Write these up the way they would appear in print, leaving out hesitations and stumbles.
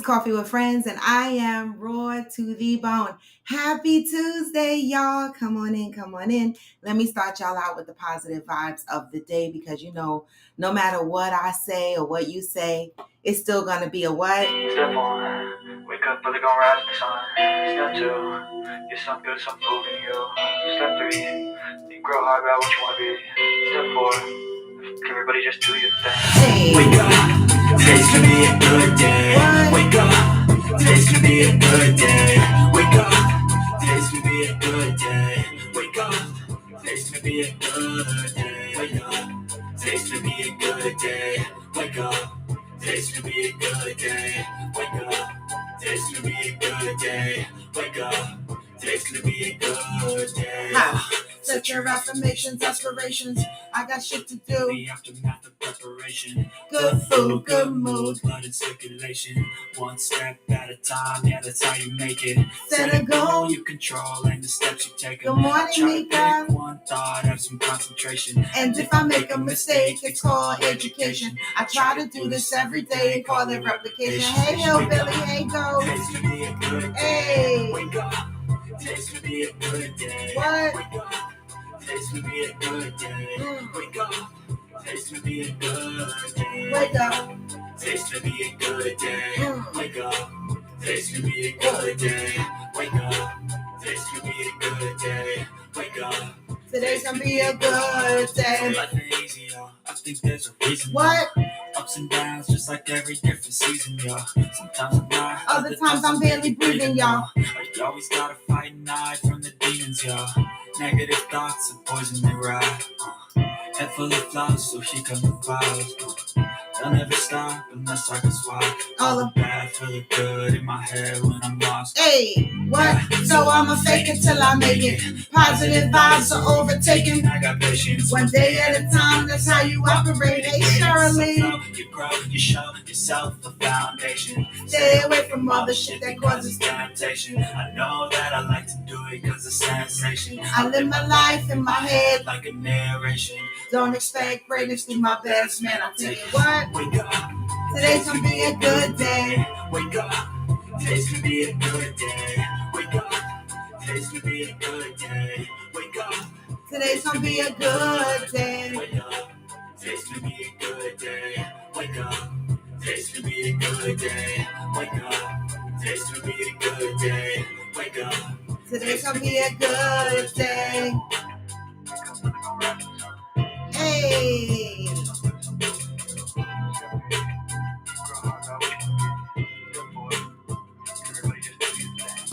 Coffee with Friends, and I am raw to the bone. Happy Tuesday, y'all. Come on in, come on in. Let me start y'all out with the positive vibes of the day because no matter what I say or what you say, it's still gonna be a what? Step one, wake up early, gonna rise with the sun. Step two, get some good, some food in you. Step three, think real hard about what you wanna be. Step four, everybody just do your thing. Hey. Wake up, today's gonna be a good day. What? Wake up, today's gonna be a good day. Wake up, today's gonna be a good day. Wake up, today's gonna be a good day. Wake up, today's gonna be a good day. Wake up, today's gonna be a good day. Wake up, today's gonna be a good day. Wake up, today's gonna be a good day. Set your affirmations, aspirations. I got shit to do. The aftermath of preparation. Good food, good mood. Blood in circulation. One step at a time, yeah, that's how you make it. Set a goal. You control and the steps you take. Good morning, Try to Mika. pick one thought, have some concentration. And if I make a mistake, it's called education. I try to do this every day and call it replication. Hey, hillbilly, hey, go. Today's gonna be a good day. Hey. Wake up. Today's gonna be a good day. What? Wake up. Today's gonna be a good day. Wake up. Today's gonna be a good day. Wake up. Today's gonna be a good day. Wake up. Today's gonna be a good day. Wake up. Today's gonna be a good day. Wake up. Today's gonna be a good day. Life ain't easy, yo. I think there's a reason. What? Ups and downs, just like every different season, yo. Sometimes I'm high, Other times I'm barely breathing, y'all. You always gotta fight and hide from the demons, yo. Negative thoughts are poison they ride. Head full of flaws, so she come with flowers. They'll never stop unless I can swap. All the bad, feel the good in my head when I'm lost. Hey, what? So I'ma fake it till I make it. Positive vibes are overtaken. I got patience. One day at a time, that's how you operate. Hey, Shirley. You grow, you show yourself a foundation. Stay away from all the shit that causes temptation. I know that I like to do it cause it's sensation. I live my life in my head. Like a narration. Don't expect greatness, do my best, man. I'm taking what? Wake up. Today's gonna be a good day. Wake up. Today's gonna be a good day. Wake up. Today's gonna be a good day. Wake up. Today's gonna be a good day. Wake up. Today's gonna be a good day. Wake up. Today's gonna be a good day. Wake up. Today's gonna be a good day. Wake up. Today's gonna be a good day. Hey.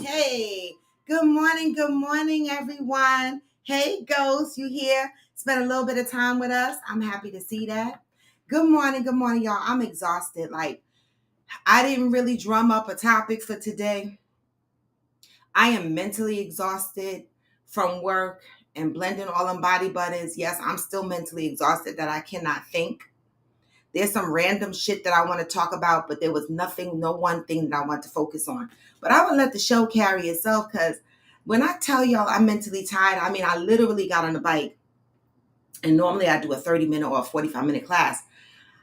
Hey. Good morning, everyone. Hey, Ghost, you here? Spent a little bit of time with us. I'm happy to see that. Good morning, y'all. I'm exhausted. Like, I didn't really drum up a topic for today. I am mentally exhausted from work and blending all them body buttons. Yes, I'm still mentally exhausted that I cannot think. There's some random shit that I want to talk about, but there was no one thing that I want to focus on. But I would let the show carry itself because when I tell y'all I'm mentally tired, I mean, I literally got on the bike and normally I do a 30-minute or a 45-minute class.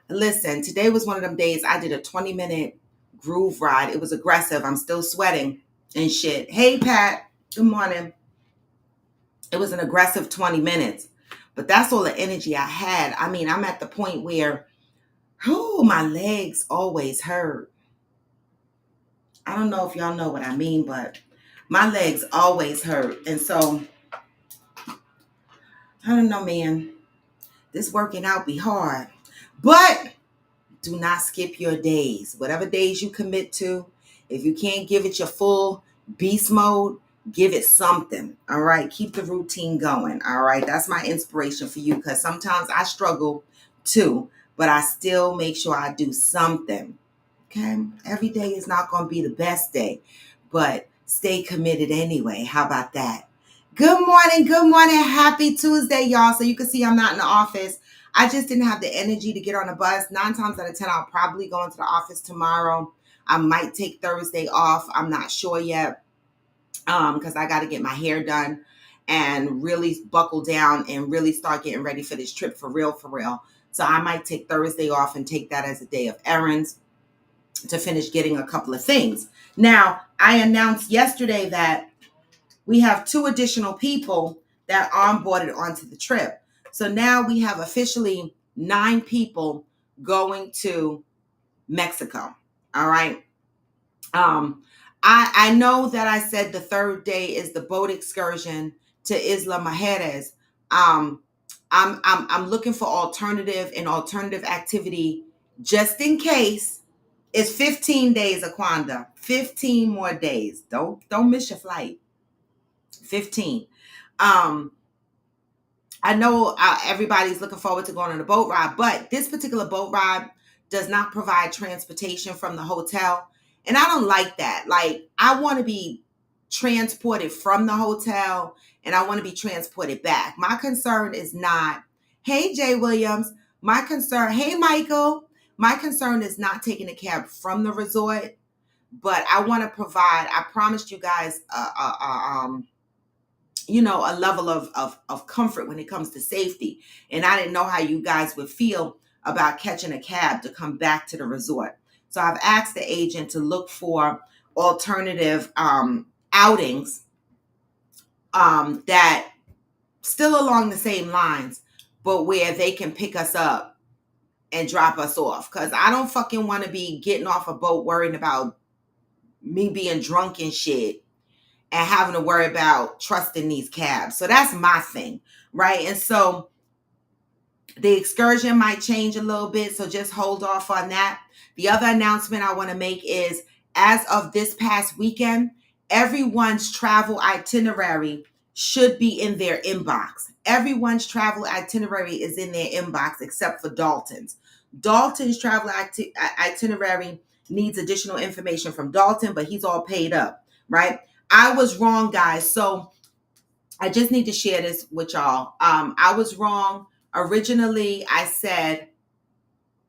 Listen, today was one of them days I did a 20-minute groove ride. It was aggressive. I'm still sweating and shit. Hey, Pat. Good morning. It was an aggressive 20 minutes, but that's all the energy I had. I mean, I'm at the point where, my legs always hurt. I don't know if y'all know what I mean, but my legs always hurt. And so, I don't know, man. This working out be hard. But do not skip your days. Whatever days you commit to, if you can't give it your full beast mode, give it something. All right. Keep the routine going. All right. That's my inspiration for you because sometimes I struggle too, but I still make sure I do something. Okay. Every day is not going to be the best day, but stay committed anyway. How about that? Good morning. Happy Tuesday, y'all. So you can see I'm not in the office. I just didn't have the energy to get on a bus. 9 times out of 10, I'll probably go into the office tomorrow. I might take Thursday off. I'm not sure yet because I got to get my hair done and really buckle down and really start getting ready for this trip for real. So I might take Thursday off and take that as a day of errands. to finish getting a couple of things. Now, I announced yesterday that we have 2 additional people that onboarded onto the trip. So now we have officially 9 people going to Mexico. All right. I know that I said the 3rd day is the boat excursion to Isla Mujeres. I'm looking for alternative activity just in case. It's 15 days, Aquanda. 15 more days. Don't miss your flight. 15. I know everybody's looking forward to going on a boat ride, but this particular boat ride does not provide transportation from the hotel. And I don't like that. Like, I want to be transported from the hotel and I want to be transported back. My concern is not, hey, Jay Williams, hey, Michael, my concern is not taking a cab from the resort, but I want to provide, I promised you guys, a level of comfort when it comes to safety. And I didn't know how you guys would feel about catching a cab to come back to the resort. So I've asked the agent to look for alternative outings that still along the same lines, but where they can pick us up and drop us off. Because I don't fucking want to be getting off a boat worrying about me being drunk and shit and having to worry about trusting these cabs. So that's my thing, right? And so the excursion might change a little bit, so just hold off on that. The other announcement I want to make is, as of this past weekend, everyone's travel itinerary should be in their inbox. Everyone's travel itinerary is in their inbox except for Dalton's. Dalton's travel itinerary needs additional information from Dalton, but he's all paid up, right? I was wrong, guys. So I just need to share this with y'all. I was wrong. Originally, I said,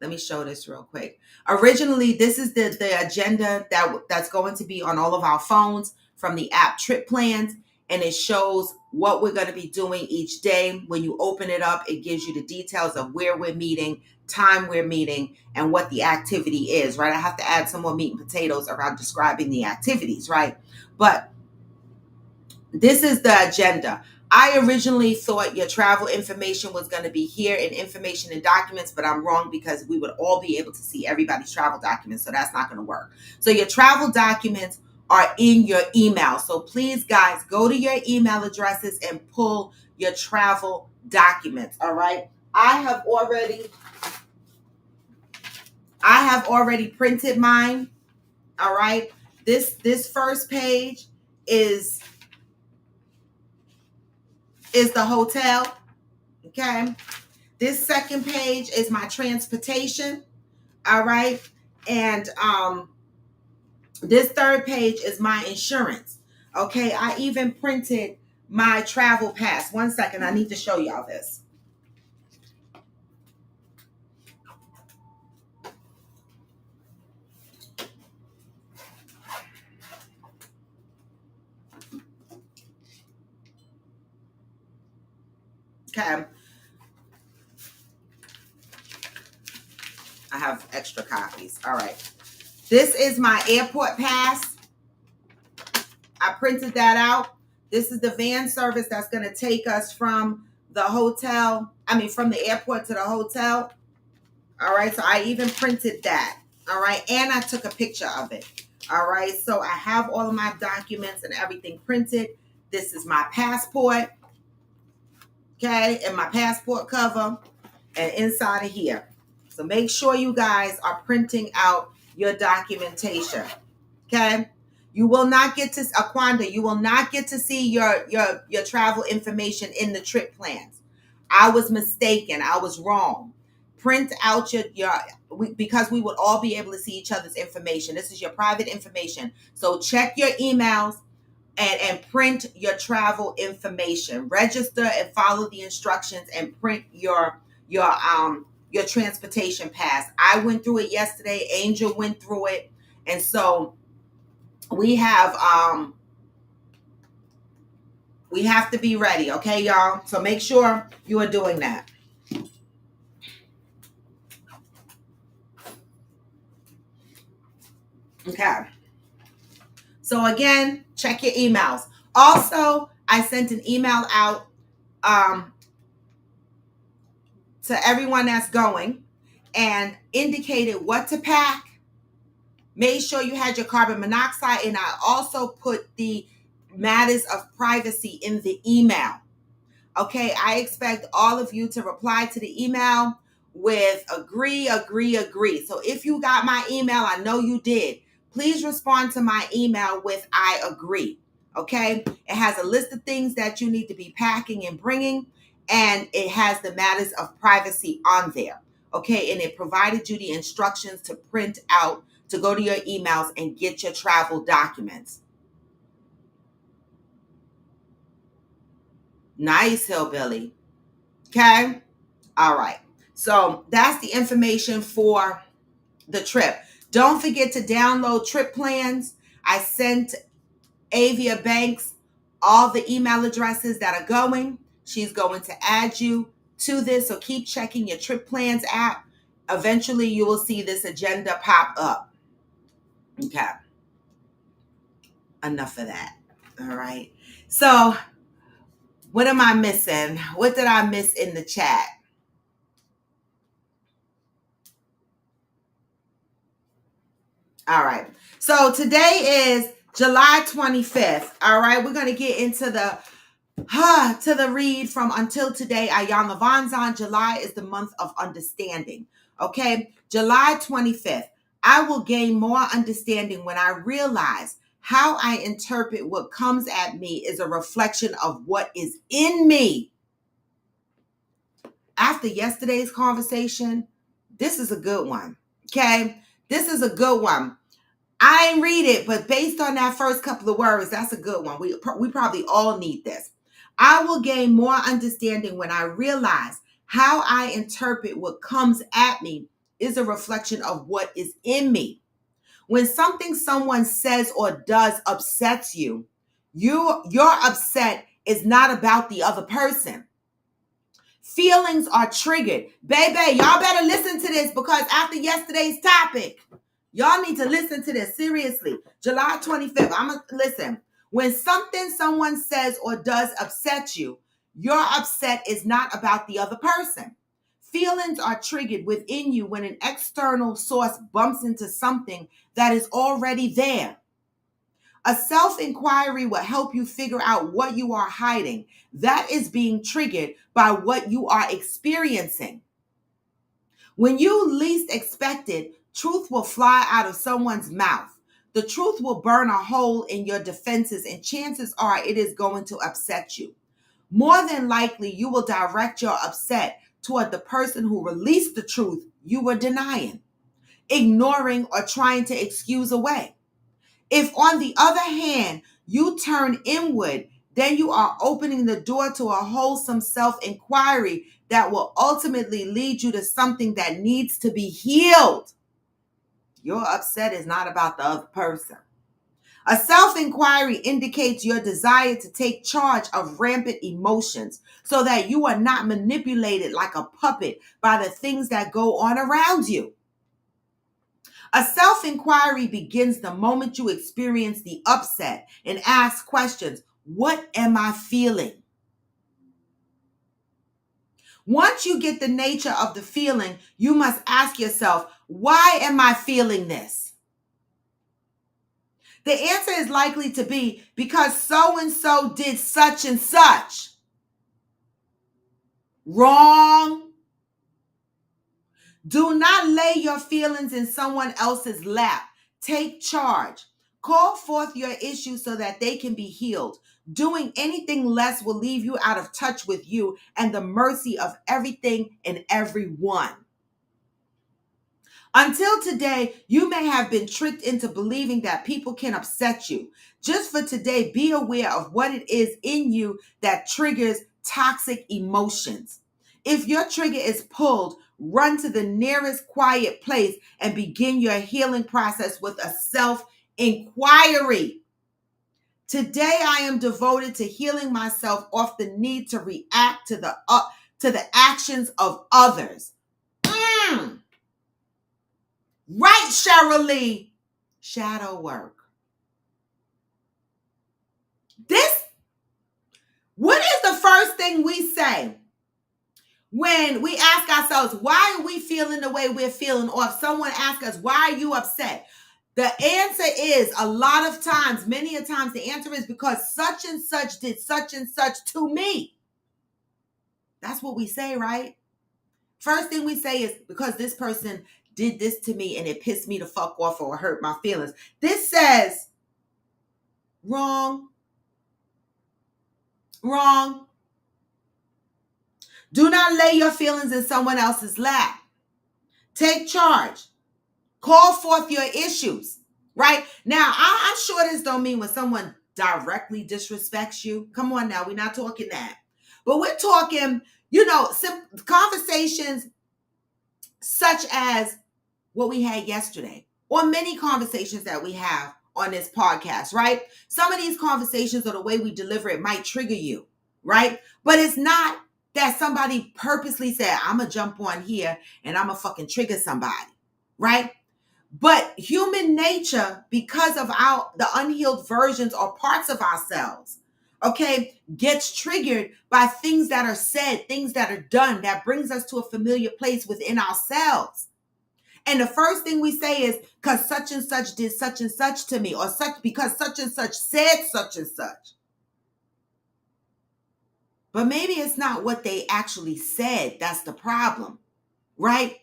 let me show this real quick. Originally, this is the agenda that's going to be on all of our phones from the app Trip Plans. And it shows what we're going to be doing each day. When you open it up, it gives you the details of where we're meeting, time we're meeting, and what the activity is, right? I have to add some more meat and potatoes around describing the activities, right? But this is the agenda. I originally thought your travel information was going to be here in information and documents, but I'm wrong because we would all be able to see everybody's travel documents. So that's not going to work. So your travel documents are in your email. So please, guys, go to your email addresses and pull your travel documents. All right. I have already printed mine. All right. This first page is the hotel. Okay. This second page is my transportation. All right. And this third page is my insurance. Okay. I even printed my travel pass. One second. I need to show y'all this. Okay. I have extra copies. All right. This is my airport pass. I printed that out. This is the van service that's going to take us from the hotel. From the airport to the hotel. All right. So I even printed that. All right. And I took a picture of it. All right. So I have all of my documents and everything printed. This is my passport. Okay. And my passport cover. And inside of here. So make sure you guys are printing out your documentation. Okay. You will not get to, Aquanda, you will not get to see your travel information in the trip plans. I was mistaken. I was wrong. Print out because we would all be able to see each other's information. This is your private information. So check your emails and print your travel information. Register and follow the instructions and print your transportation pass. I went through it yesterday. Angel went through it. And so we have to be ready. Okay, y'all. So make sure you are doing that. Okay. So again, check your emails. Also, I sent an email out to everyone that's going and indicated what to pack. Made sure you had your carbon monoxide, and I also put the matters of privacy in the email. Okay, I expect all of you to reply to the email with agree, agree, agree. So if you got my email, I know you did. Please respond to my email with I agree. Okay, it has a list of things that you need to be packing and bringing, and it has the matters of privacy on there. Okay, and it provided you the instructions to print out, to go to your emails and get your travel documents. Nice, Hillbilly. Okay. All right. So that's the information for the trip. Don't forget to download trip plans. I sent Avia Banks all the email addresses that are going. She's going to add you to this. So keep checking your trip plans app. Eventually you will see this agenda pop up. Okay. Enough of that. All right. So what am I missing? What did I miss in the chat? All right. So today is July 25th. All right. We're going to get into the read from Until Today, Iyanla Vanzant. July is the month of understanding. Okay. July 25th. I will gain more understanding when I realize how I interpret what comes at me is a reflection of what is in me. After yesterday's conversation, this is a good one. Okay. This is a good one. I ain't read it, but based on that first couple of words, that's a good one. We probably all need this. I will gain more understanding when I realize how I interpret what comes at me is a reflection of what is in me. When something someone says or does upsets you, your upset is not about the other person. Feelings are triggered. Baby, y'all better listen to this, because after yesterday's topic, y'all need to listen to this seriously. July 25th. Listen. When something someone says or does upset you, your upset is not about the other person. Feelings are triggered within you when an external source bumps into something that is already there. A self-inquiry will help you figure out what you are hiding. That is being triggered by what you are experiencing. When you least expect it, truth will fly out of someone's mouth. The truth will burn a hole in your defenses, and chances are it is going to upset you. More than likely, you will direct your upset toward the person who released the truth you were denying, ignoring, or trying to excuse away. If, on the other hand, you turn inward, then you are opening the door to a wholesome self-inquiry that will ultimately lead you to something that needs to be healed. Your upset is not about the other person. A self-inquiry indicates your desire to take charge of rampant emotions so that you are not manipulated like a puppet by the things that go on around you. A self-inquiry begins the moment you experience the upset and ask questions. What am I feeling? Once you get the nature of the feeling, you must ask yourself, why am I feeling this? The answer is likely to be because so-and-so did such and such. Wrong. Do not lay your feelings in someone else's lap. Take charge. Call forth your issues so that they can be healed. Doing anything less will leave you out of touch with you and the mercy of everything and everyone. Until today, you may have been tricked into believing that people can upset you. Just for today, be aware of what it is in you that triggers toxic emotions. If your trigger is pulled, run to the nearest quiet place and begin your healing process with a self-inquiry. Today, I am devoted to healing myself off the need to react to the actions of others. Right, Cheryl Lee. Shadow work. What is the first thing we say when we ask ourselves, why are we feeling the way we're feeling? Or if someone asks us, why are you upset? The answer is a lot of times, many a times, the answer is because such and such did such and such to me. That's what we say, right? First thing we say is because this person did this to me and it pissed me the fuck off or hurt my feelings. This says wrong. Wrong. Do not lay your feelings in someone else's lap. Take charge. Call forth your issues, right? Now, I'm sure this don't mean when someone directly disrespects you. Come on now, we're not talking that. But we're talking, conversations such as what we had yesterday, or many conversations that we have on this podcast, right? Some of these conversations or the way we deliver it might trigger you, right? But it's not that somebody purposely said, I'm going to jump on here and I'm going to fucking trigger somebody, right? But human nature, because of the unhealed versions or parts of ourselves, okay, gets triggered by things that are said, things that are done, that brings us to a familiar place within ourselves. And the first thing we say is, because such and such did such and such to me, or because such and such said such and such. But maybe it's not what they actually said that's the problem, right?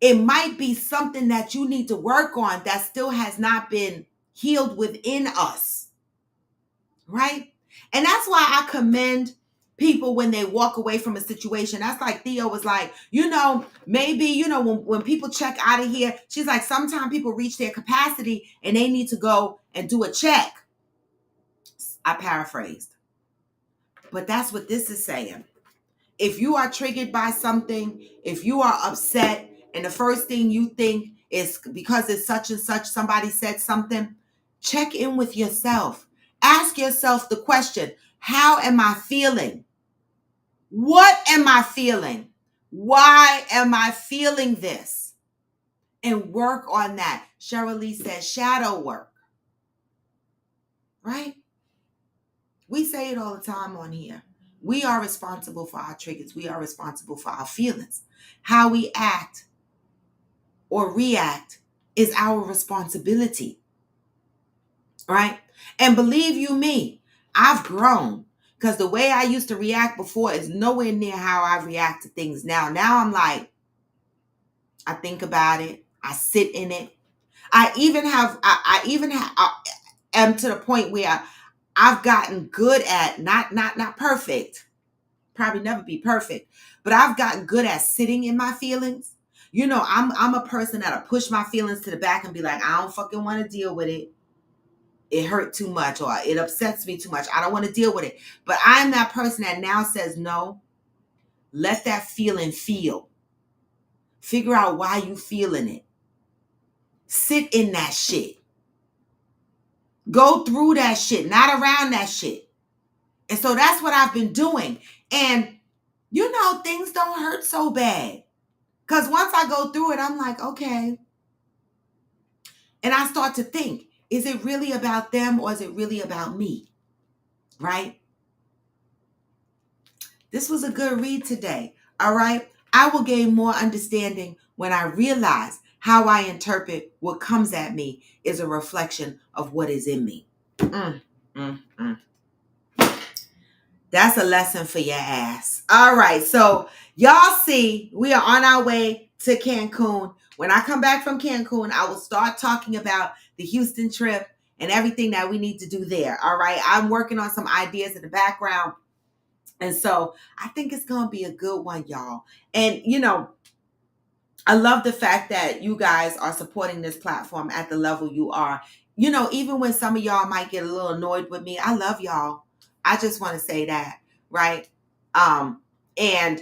It might be something that you need to work on that still has not been healed within us, right? And that's why I commend people when they walk away from a situation. That's like Theo was like, maybe, when people check out of here, she's like, sometimes people reach their capacity and they need to go and do a check. I paraphrased. But that's what this is saying. If you are triggered by something, if you are upset, and the first thing you think is because it's such and such, somebody said something, check in with yourself. Ask yourself the question, how am I feeling? What am I feeling? Why am I feeling this? And work on that. Cheryl Lee says shadow work. Right? We say it all the time on here. We are responsible for our triggers. We are responsible for our feelings. How we act or react is our responsibility, right? And believe you me, I've grown, because the way I used to react before is nowhere near how I react to things now. Now I'm like, I think about it. I sit in it. I am to the point where I've gotten good at, not perfect, probably never be perfect, but I've gotten good at sitting in my feelings. I'm a person that'll push my feelings to the back and be like, I don't fucking want to deal with it. It hurt too much, or it upsets me too much. I don't want to deal with it. But I'm that person that now says, no, let that feeling feel. Figure out why you feeling it. Sit in that shit. Go through that shit, not around that shit. And so that's what I've been doing. And things don't hurt so bad. Because once I go through it, I'm like, okay. And I start to think, is it really about them or is it really about me? Right? This was a good read today. All right? I will gain more understanding when I realize how I interpret what comes at me is a reflection of what is in me. That's a lesson for your ass. All right. So y'all see, we are on our way to Cancun. When I come back from Cancun, I will start talking about the Houston trip and everything that we need to do there. All right. I'm working on some ideas in the background. And so I think it's going to be a good one, y'all. And, I love the fact that you guys are supporting this platform at the level you are. Even when some of y'all might get a little annoyed with me, I love y'all. I just want to say that, right? And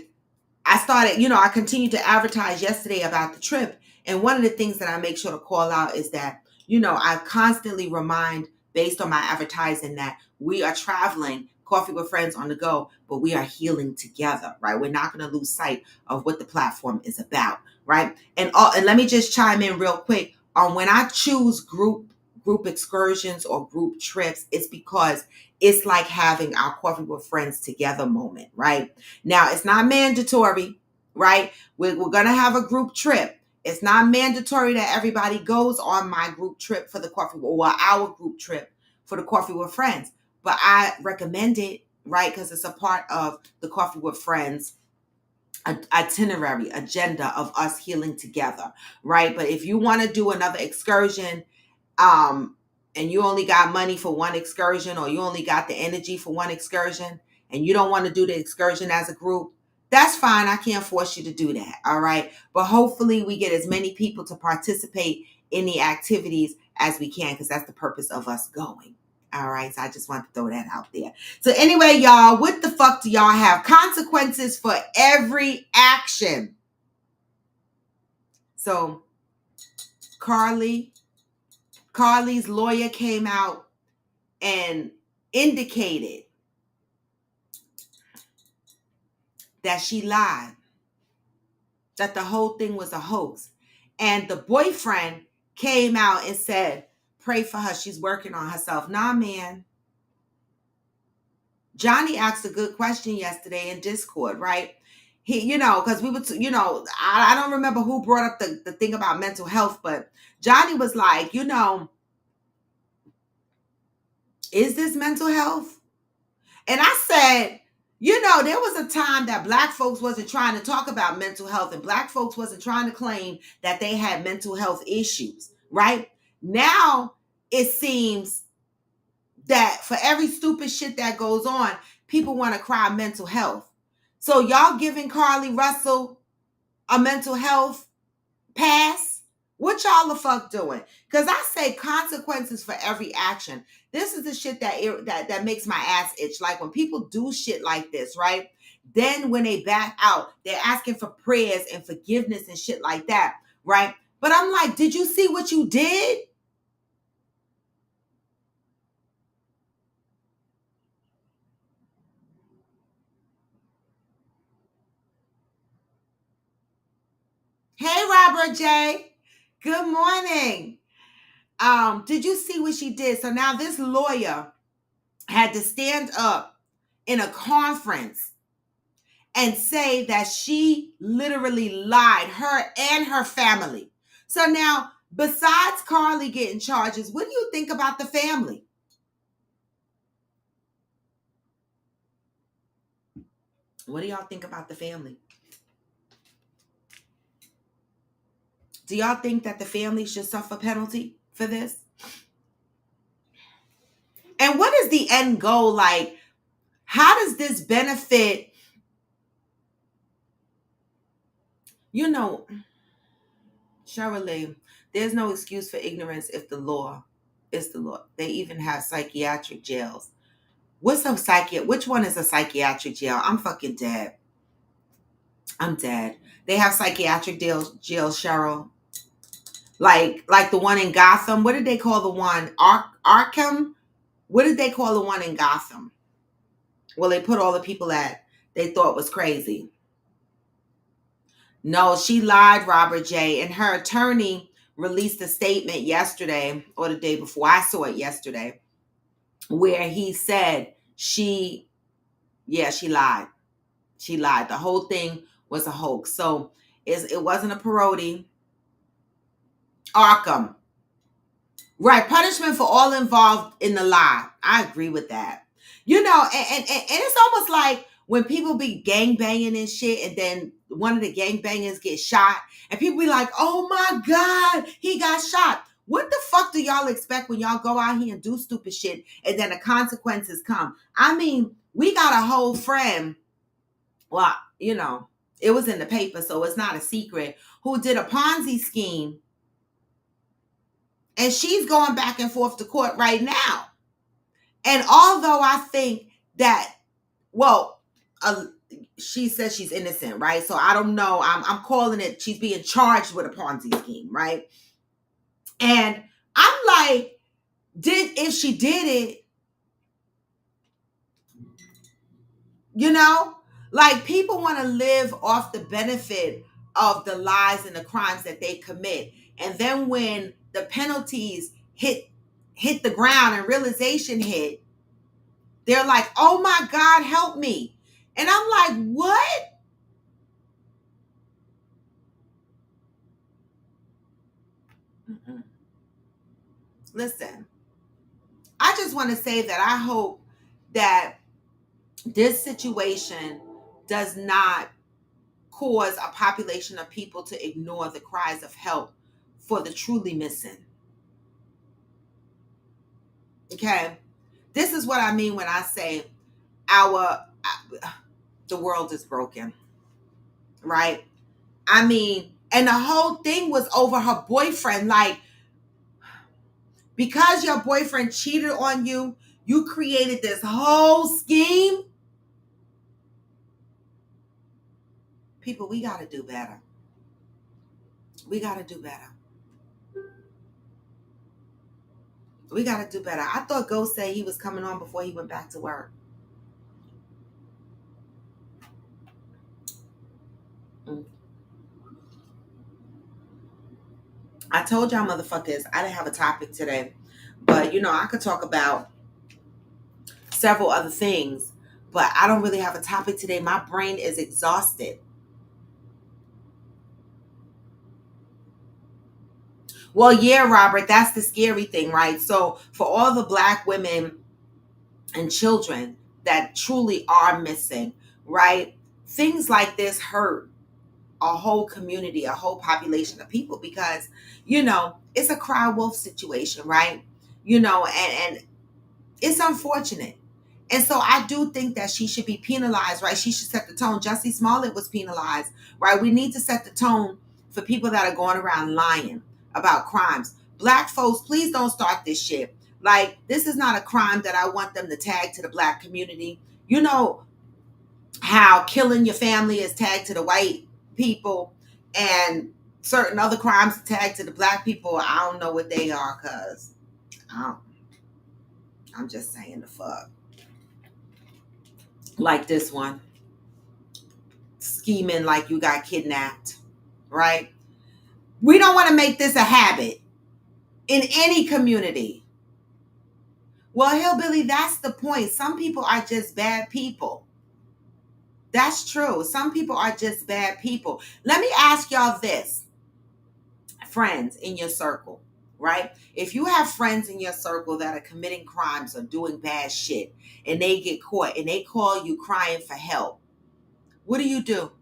I started, I continued to advertise yesterday about the trip. And one of the things that I make sure to call out is that, I constantly remind, based on my advertising, that we are traveling, Coffee with Friends on the go, but we are healing together, right? We're not going to lose sight of what the platform is about, right? And let me just chime in real quick on when I choose group group excursions or group trips, it's because it's like having our coffee with friends together moment, right? Now, it's not mandatory, right? We're going to have a group trip. It's not mandatory that everybody goes on my group trip for the coffee or our group trip for the coffee with friends. But I recommend it, right? Because it's a part of the coffee with friends itinerary agenda of us healing together, right? But if you want to do another excursion, and you only got money for one excursion, or you only got the energy for one excursion, and you don't want to do the excursion as a group, that's fine. I can't force you to do that. All right. But hopefully we get as many people to participate in the activities as we can, because that's the purpose of us going. All right. So I just want to throw that out there. So anyway, y'all, what the fuck do y'all have? Consequences for every action. So Carly's lawyer came out and indicated that she lied, that the whole thing was a hoax. And the boyfriend came out and said, pray for her. She's working on herself. Nah, man. Johnny asked a good question yesterday in Discord, right? He, because we would, I don't remember who brought up the thing about mental health, but Johnny was like, is this mental health? And I said, there was a time that Black folks wasn't trying to talk about mental health, and Black folks wasn't trying to claim that they had mental health issues, right? Now it seems that for every stupid shit that goes on, people want to cry mental health. So y'all giving Carlee Russell a mental health pass? What y'all the fuck doing? Because I say consequences for every action. This is the shit that makes my ass itch. Like when people do shit like this, right? Then when they back out, they're asking for prayers and forgiveness and shit like that, right? But I'm like, did you see what you did? Hey, Robert J. Good morning. Did you see what she did? So now this lawyer had to stand up in a conference and say that she literally lied, her and her family. So now, besides Carlee getting charges, what do you think about the family? What do y'all think about the family? Do y'all think that the family should suffer penalty for this? And what is the end goal? Like, how does this benefit? Cheryl, there's no excuse for ignorance if the law is the law. They even have psychiatric jails. Which one is a psychiatric jail? I'm fucking dead. I'm dead. They have psychiatric jails, Cheryl. Like the one in Gotham. What did they call the one? Arkham? What did they call the one in Gotham? Well, they put all the people that they thought was crazy. No, she lied, Robert J. And her attorney released a statement yesterday or the day before. I saw it yesterday, where he said she lied. She lied. The whole thing was a hoax. So it wasn't a parody. Arkham. Right. Punishment for all involved in the lie. I agree with that. And it's almost like when people be gangbanging and shit, and then one of the gangbangers gets shot, and people be like, oh my God, he got shot. What the fuck do y'all expect when y'all go out here and do stupid shit, and then the consequences come? I mean, we got a whole friend, well, it was in the paper, so it's not a secret, who did a Ponzi scheme, and she's going back and forth to court right now. And although I think that, she says she's innocent, right? So I don't know. I'm calling it, she's being charged with a Ponzi scheme, right? And I'm like, if she did it, like people want to live off the benefit of the lies and the crimes that they commit. And then when the penalties hit hit the ground and realization hit, they're like, oh my God, help me. And I'm like, what? Mm-mm. Listen, I just want to say that I hope that this situation does not cause a population of people to ignore the cries of help for the truly missing. Okay? This is what I mean when I say the world is broken, right? I mean, and the whole thing was over her boyfriend. Like, because your boyfriend cheated on you, you created this whole scheme. People, we got to do better. We got to do better. We got to do better. I thought Ghost said he was coming on before he went back to work. I told y'all motherfuckers I didn't have a topic today. But, I could talk about several other things. But I don't really have a topic today. My brain is exhausted. Well, yeah, Robert, that's the scary thing, right? So for all the Black women and children that truly are missing, right? Things like this hurt a whole community, a whole population of people because, it's a cry wolf situation, right? And it's unfortunate. And so I do think that she should be penalized, right? She should set the tone. Jussie Smollett was penalized, right? We need to set the tone for people that are going around lying about crimes. Black folks, please don't start this shit. Like, this is not a crime that I want them to tag to the Black community. You know how killing your family is tagged to the white people and certain other crimes are tagged to the Black people. I don't know what they are because I'm just saying the fuck. Like this one, scheming like you got kidnapped, right? We don't want to make this a habit in any community. Well, Hillbilly, that's the point. Some people are just bad people. That's true. Some people are just bad people. Let me ask y'all this, friends in your circle, right? If you have friends in your circle that are committing crimes or doing bad shit and they get caught and they call you crying for help, what do?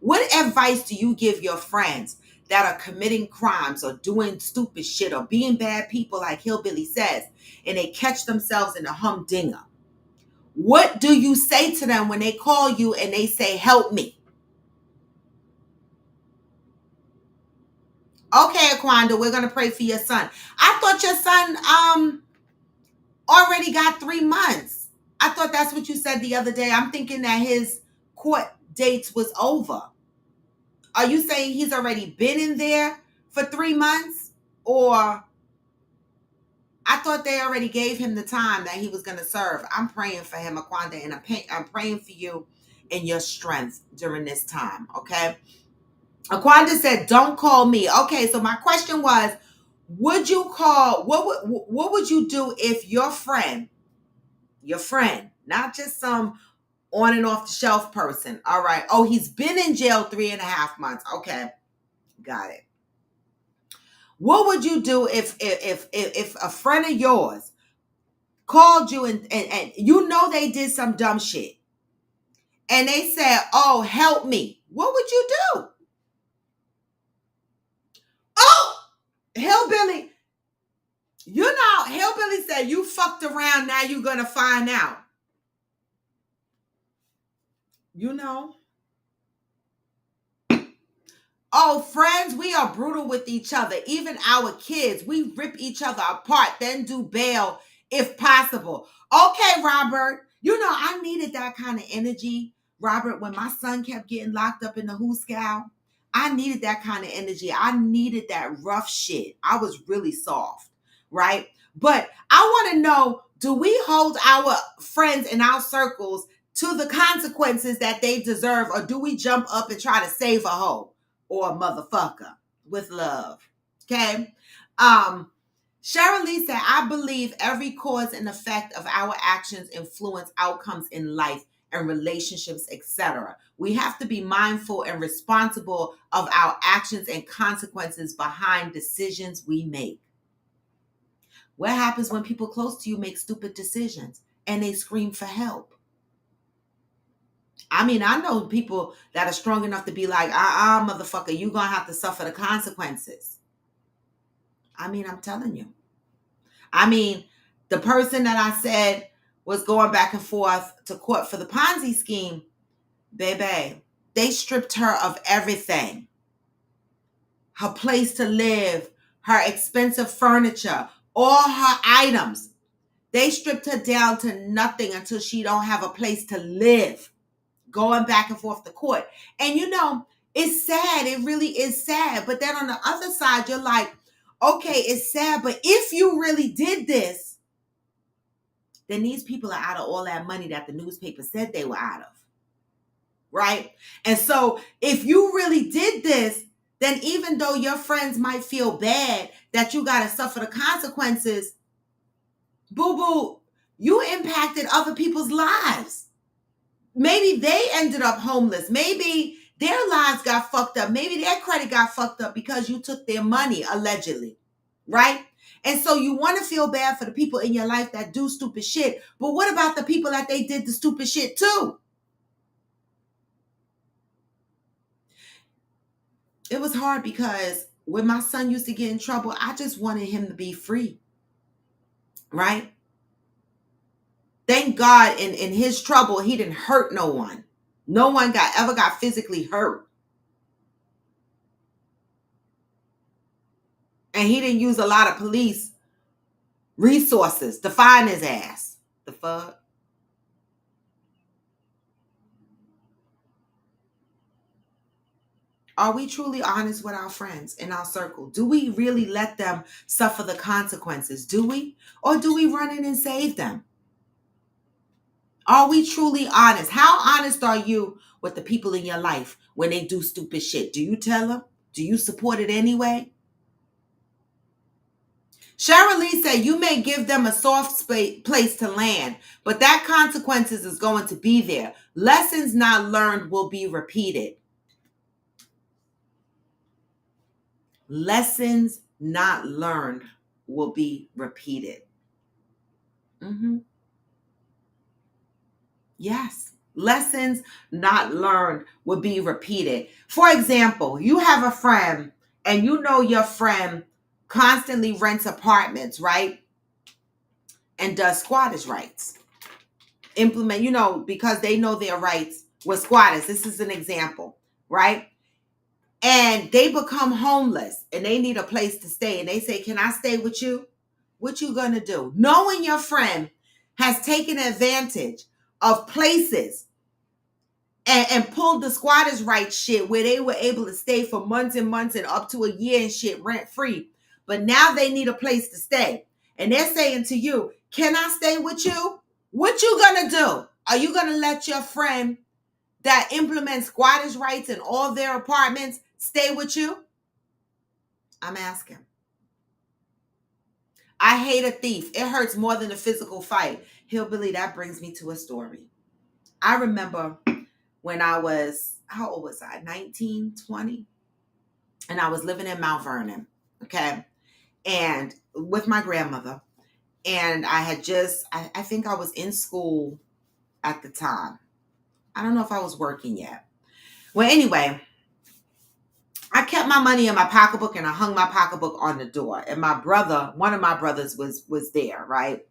What advice do you give your friends that are committing crimes or doing stupid shit or being bad people like Hillbilly says, and they catch themselves in a humdinger? What do you say to them when they call you and they say, help me? Okay, Aquanda, we're going to pray for your son. I thought your son already got 3 months. I thought that's what you said the other day. I'm thinking that his court dates was over. Are you saying he's already been in there for 3 months? Or I thought they already gave him the time that he was going to serve. I'm praying for him, Aquanda, and I'm praying for you and your strength during this time, okay? Aquanda said, don't call me. Okay, so my question was, would you call, what would you do if your friend, not just some on and off the shelf person, all right, oh, he's been in jail 3.5 months, okay, got it. What would you do if a friend of yours called you and they did some dumb shit and they said, oh, help me? What would you do? Oh, Hillbilly, Hillbilly said you fucked around, now you're gonna find out. Oh, friends, we are brutal with each other. Even our kids, we rip each other apart, then do bail if possible. Okay, Robert, I needed that kind of energy, Robert, when my son kept getting locked up in the Hooskow. I needed that kind of energy. I needed that rough shit. I was really soft, right? But I want to know, do we hold our friends in our circles to the consequences that they deserve, or do we jump up and try to save a hoe or a motherfucker with love? Okay. Cheryl Lee said, I believe every cause and effect of our actions influence outcomes in life and relationships, etc. We have to be mindful and responsible of our actions and consequences behind decisions we make. What happens when people close to you make stupid decisions and they scream for help? I mean, I know people that are strong enough to be like, motherfucker, you're going to have to suffer the consequences. I mean, I'm telling you. I mean, the person that I said was going back and forth to court for the Ponzi scheme, baby, they stripped her of everything. Her place to live, her expensive furniture, all her items. They stripped her down to nothing until she don't have a place to live. Going back and forth to court. And you know, it's sad. It really is sad. But then on the other side, you're like, okay, it's sad. But if you really did this, then these people are out of all that money that the newspaper said they were out of. Right? And so if you really did this, then even though your friends might feel bad that you got to suffer the consequences, boo-boo, you impacted other people's lives. Maybe they ended up homeless. Maybe their lives got fucked up. Maybe their credit got fucked up because you took their money, allegedly. Right? And so you want to feel bad for the people in your life that do stupid shit. But what about the people that they did the stupid shit to? It was hard because when my son used to get in trouble, I just wanted him to be free. Right? Thank God in his trouble, he didn't hurt no one. No one ever got physically hurt. And he didn't use a lot of police resources to find his ass. The fuck? Are we truly honest with our friends in our circle? Do we really let them suffer the consequences? Do we? Or do we run in and save them? Are we truly honest? How honest are you with the people in your life when they do stupid shit? Do you tell them? Do you support it anyway? Cheryl Lee said, you may give them a soft place to land, but that consequences is going to be there. Lessons not learned will be repeated. Lessons not learned will be repeated. Yes. Lessons not learned will be repeated. For example, you have a friend and you know your friend constantly rents apartments, right? And does squatters' rights. Implement, because they know their rights with squatters. This is an example, right? And they become homeless and they need a place to stay. And they say, can I stay with you? What you gonna do? Knowing your friend has taken advantage of places and pulled the squatters' rights shit where they were able to stay for months and months and up to a year and shit rent free. But now they need a place to stay. And they're saying to you, can I stay with you? What you gonna do? Are you gonna let your friend that implements squatters' rights in all their apartments stay with you? I'm asking. I hate a thief. It hurts more than a physical fight. Hillbilly, that brings me to a story. I remember when I was, how old was I? 19, 20? And I was living in Mount Vernon, okay? And with my grandmother. And I had I think I was in school at the time. I don't know if I was working yet. Well, anyway, I kept my money in my pocketbook and I hung my pocketbook on the door. And my brother, one of my brothers was there, right?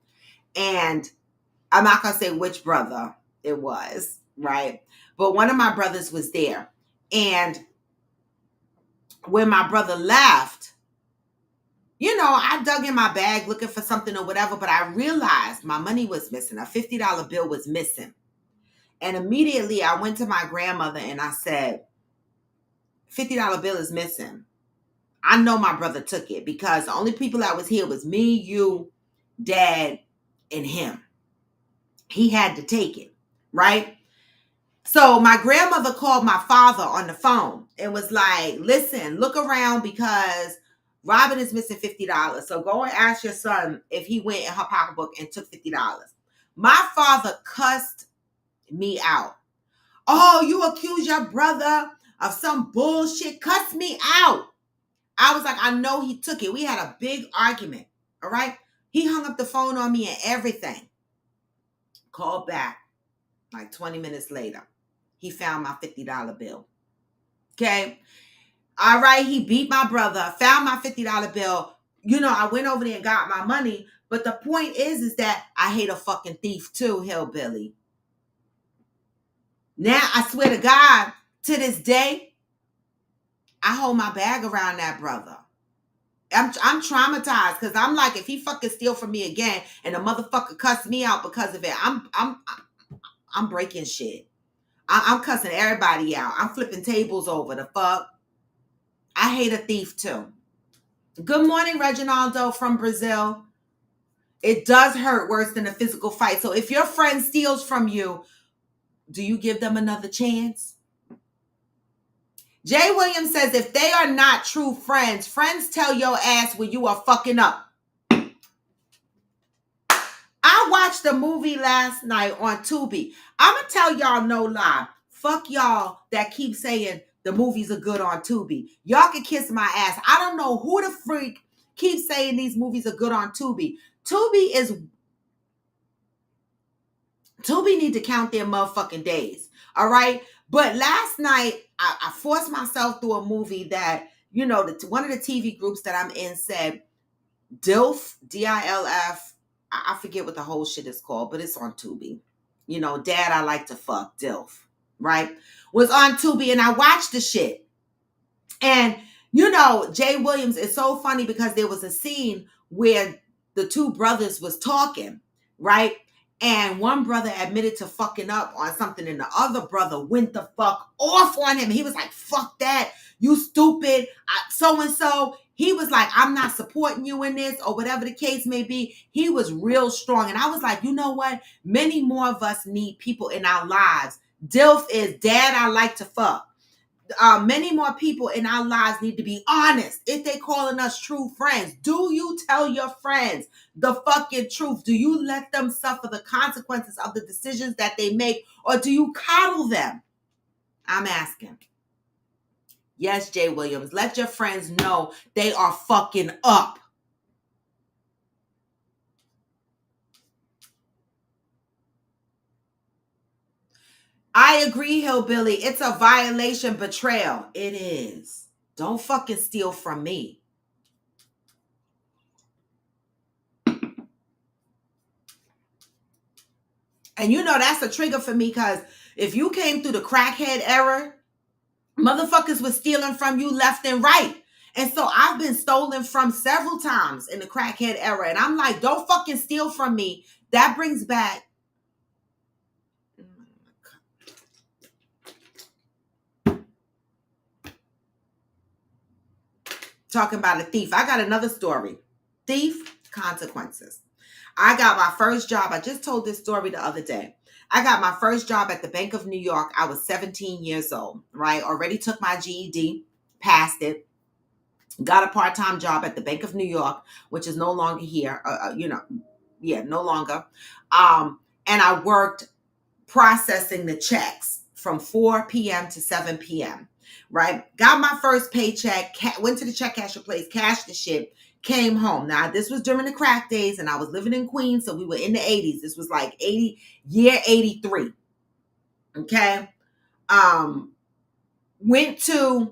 And I'm not going to say which brother it was, right? But one of my brothers was there. And when my brother left, I dug in my bag looking for something or whatever, but I realized my money was missing. A $50 bill was missing. And immediately I went to my grandmother and I said, $50 bill is missing. I know my brother took it because the only people that was here was me, you, Dad, and him. He had to take it, right? So my grandmother called my father on the phone and was like, listen, look around because Robin is missing $50. So go and ask your son if he went in her pocketbook and took $50. My father cussed me out. Oh, you accuse your brother of some bullshit. Cuss me out. I was like, I know he took it. We had a big argument. All right. He hung up the phone on me and everything. Called back like 20 minutes later. He found my $50 bill. Okay. All right. He beat my brother, found my $50 bill. You know, I went over there and got my money. But the point is that I hate a fucking thief too, hillbilly. Now, I swear to God, to this day, I hold my bag around that brother. I'm traumatized because I'm like, if he fucking steal from me again and the motherfucker cuss me out because of it, I'm breaking shit. I'm cussing everybody out. I'm flipping tables over. The fuck. I hate a thief too. Good morning, Reginaldo from Brazil. It does hurt worse than a physical fight. So if your friend steals from you, do you give them another chance? Jay Williams says, if they are not true friends, friends tell your ass when you are fucking up. I watched a movie last night on Tubi. I'm going to tell y'all no lie. Fuck y'all that keep saying the movies are good on Tubi. Y'all can kiss my ass. I don't know who the freak keeps saying these movies are good on Tubi. Tubi need to count their motherfucking days. All right? But last night, I forced myself through a movie that, you know, one of the TV groups that I'm in said, DILF, D-I-L-F, I forget what the whole shit is called, but it's on Tubi. You know, Dad, I Like to Fuck, DILF, right? Was on Tubi, and I watched the shit. And, you know, Jay Williams is so funny because there was a scene where the two brothers was talking, right? And one brother admitted to fucking up on something, and the other brother went the fuck off on him. He was like, fuck that, you stupid, so-and-so. He was like, I'm not supporting you in this, or whatever the case may be. He was real strong. And I was like, you know what? Many more of us need people in our lives. DILF is Dad, I Like to Fuck. Many more people in our lives need to be honest. If they calling us true friends, do you tell your friends the fucking truth? Do you let them suffer the consequences of the decisions that they make, or do you coddle them? I'm asking. Yes, Jay Williams, let your friends know they are fucking up. I agree, hillbilly. It's a violation, betrayal. It is. Don't fucking steal from me. And you know that's a trigger for me, because if you came through the crackhead era, motherfuckers was stealing from you left and right. And so I've been stolen from several times in the crackhead era. And I'm like, don't fucking steal from me. That brings back. Talking about a thief. I got another story. Thief, consequences. I got my first job. I just told this story the other day. I got my first job at the Bank of New York. I was 17 years old, right? Already took my GED, passed it, got a part-time job at the Bank of New York, which is no longer here, no longer. And I worked processing the checks from 4 p.m. to 7 p.m., right? Got my first paycheck, went to the check casher place, cashed the shit, came home. Now, this was during the crack days, and I was living in Queens, so we were in the 80s. This was like 83. Okay? Went to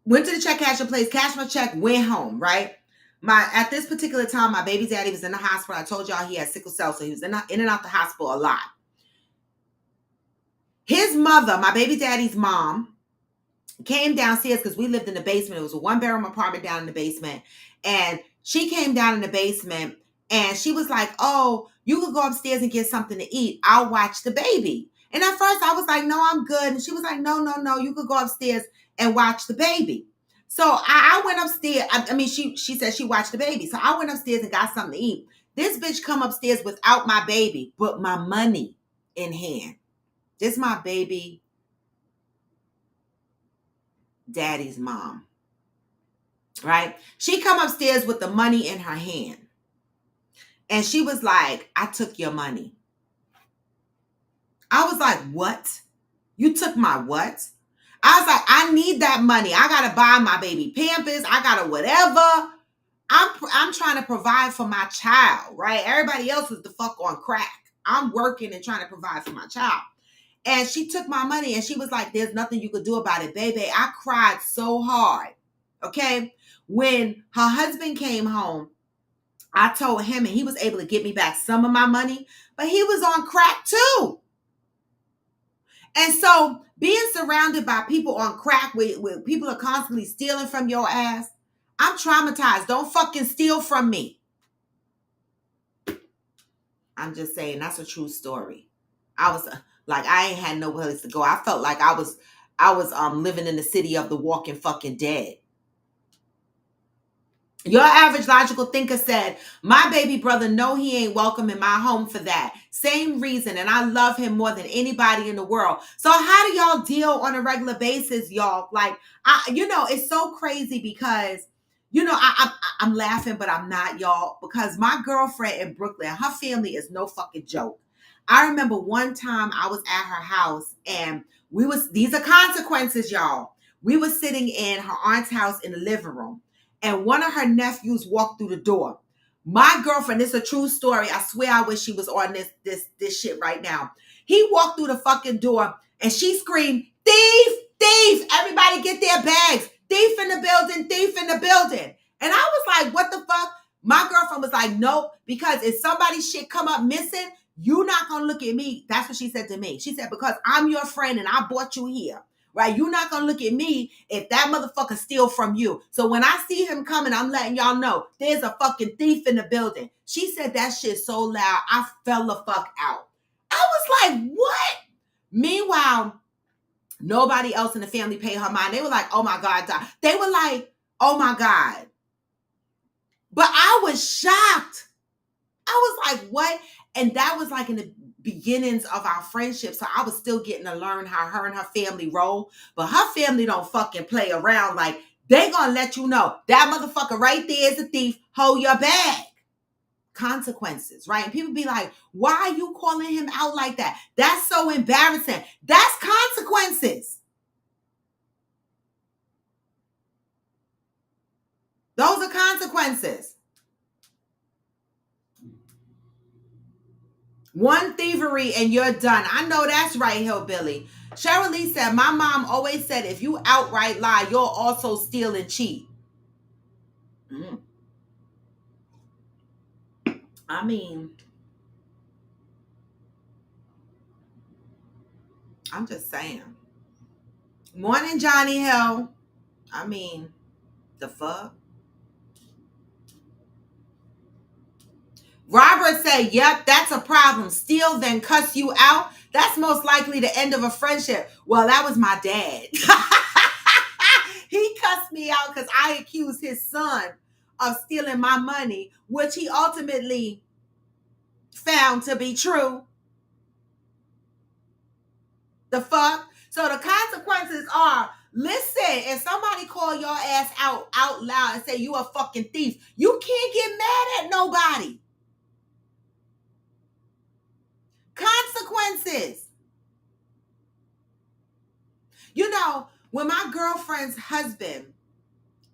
the check casher place, cashed my check, went home, right? At this particular time, my baby daddy was in the hospital. I told y'all he had sickle cell, so he was in and out the hospital a lot. His mother, my baby daddy's mom, came downstairs because we lived in the basement. It was a 1-bedroom apartment down in the basement. And she came down in the basement and she was like, oh, you could go upstairs and get something to eat. I'll watch the baby. And at first I was like, no, I'm good. And she was like, no, you could go upstairs and watch the baby. So I went upstairs. She said she watched the baby. So I went upstairs and got something to eat. This bitch come upstairs without my baby, but my money in hand. This my baby daddy's mom. right? She come upstairs with the money in her hand. And she was like, I took your money. I was like, what? You took my what? I was like, I need that money. I got to buy my baby Pampers. I got to whatever. I'm trying to provide for my child, right? Everybody else is the fuck on crack. I'm working and trying to provide for my child. And she took my money and she was like, there's nothing you could do about it, baby. I cried so hard, okay? When her husband came home, I told him and he was able to get me back some of my money, but he was on crack too. And so being surrounded by people on crack where people are constantly stealing from your ass, I'm traumatized. Don't fucking steal from me. I'm just saying, that's a true story. I was like, I ain't had no place to go. I felt like I was living in the city of the walking fucking dead. Your average logical thinker said, my baby brother, no, he ain't welcome in my home for that. Same reason. And I love him more than anybody in the world. So how do y'all deal on a regular basis, y'all? Like, it's so crazy because, I'm laughing, but I'm not, y'all, because my girlfriend in Brooklyn, her family is no fucking joke. I remember one time I was at her house and these are consequences, y'all. We were sitting in her aunt's house in the living room. And one of her nephews walked through the door. My girlfriend, this is a true story. I swear I wish she was on this shit right now. He walked through the fucking door and she screamed, thief, thief, everybody get their bags. Thief in the building, thief in the building. And I was like, what the fuck? My girlfriend was like, nope, because if somebody's shit come up missing, you're not going to look at me. That's what she said to me. She said, because I'm your friend and I brought you here. Right? You're not going to look at me if that motherfucker steal from you. So when I see him coming, I'm letting y'all know there's a fucking thief in the building. She said that shit so loud, I fell the fuck out. I was like, what? Meanwhile, nobody else in the family paid her mind. They were like, oh my God. They were like, oh my God. But I was shocked. I was like, what? And that was like in the beginnings of our friendship. So I was still getting to learn how her and her family roll. But her family don't fucking play around. Like, they gonna let you know that motherfucker right there is a thief. Hold your bag. Consequences, right? And people be like, why are you calling him out like that? That's so embarrassing. That's consequences. Those are consequences. One thievery and you're done. I know that's right, Hillbilly. Cheryl Lee said, my mom always said, if you outright lie, you'll also steal and cheat. I mean, I'm just saying. Morning, Johnny Hill. I mean, the fuck? Robert said, yep, that's a problem. Steal, then cuss you out. That's most likely the end of a friendship. Well, that was my dad. He cussed me out because I accused his son of stealing my money, which he ultimately found to be true. The fuck? So the consequences are, listen, if somebody call your ass out loud and say you a fucking thief, you can't get mad at nobody. Consequences. You know, when my girlfriend's husband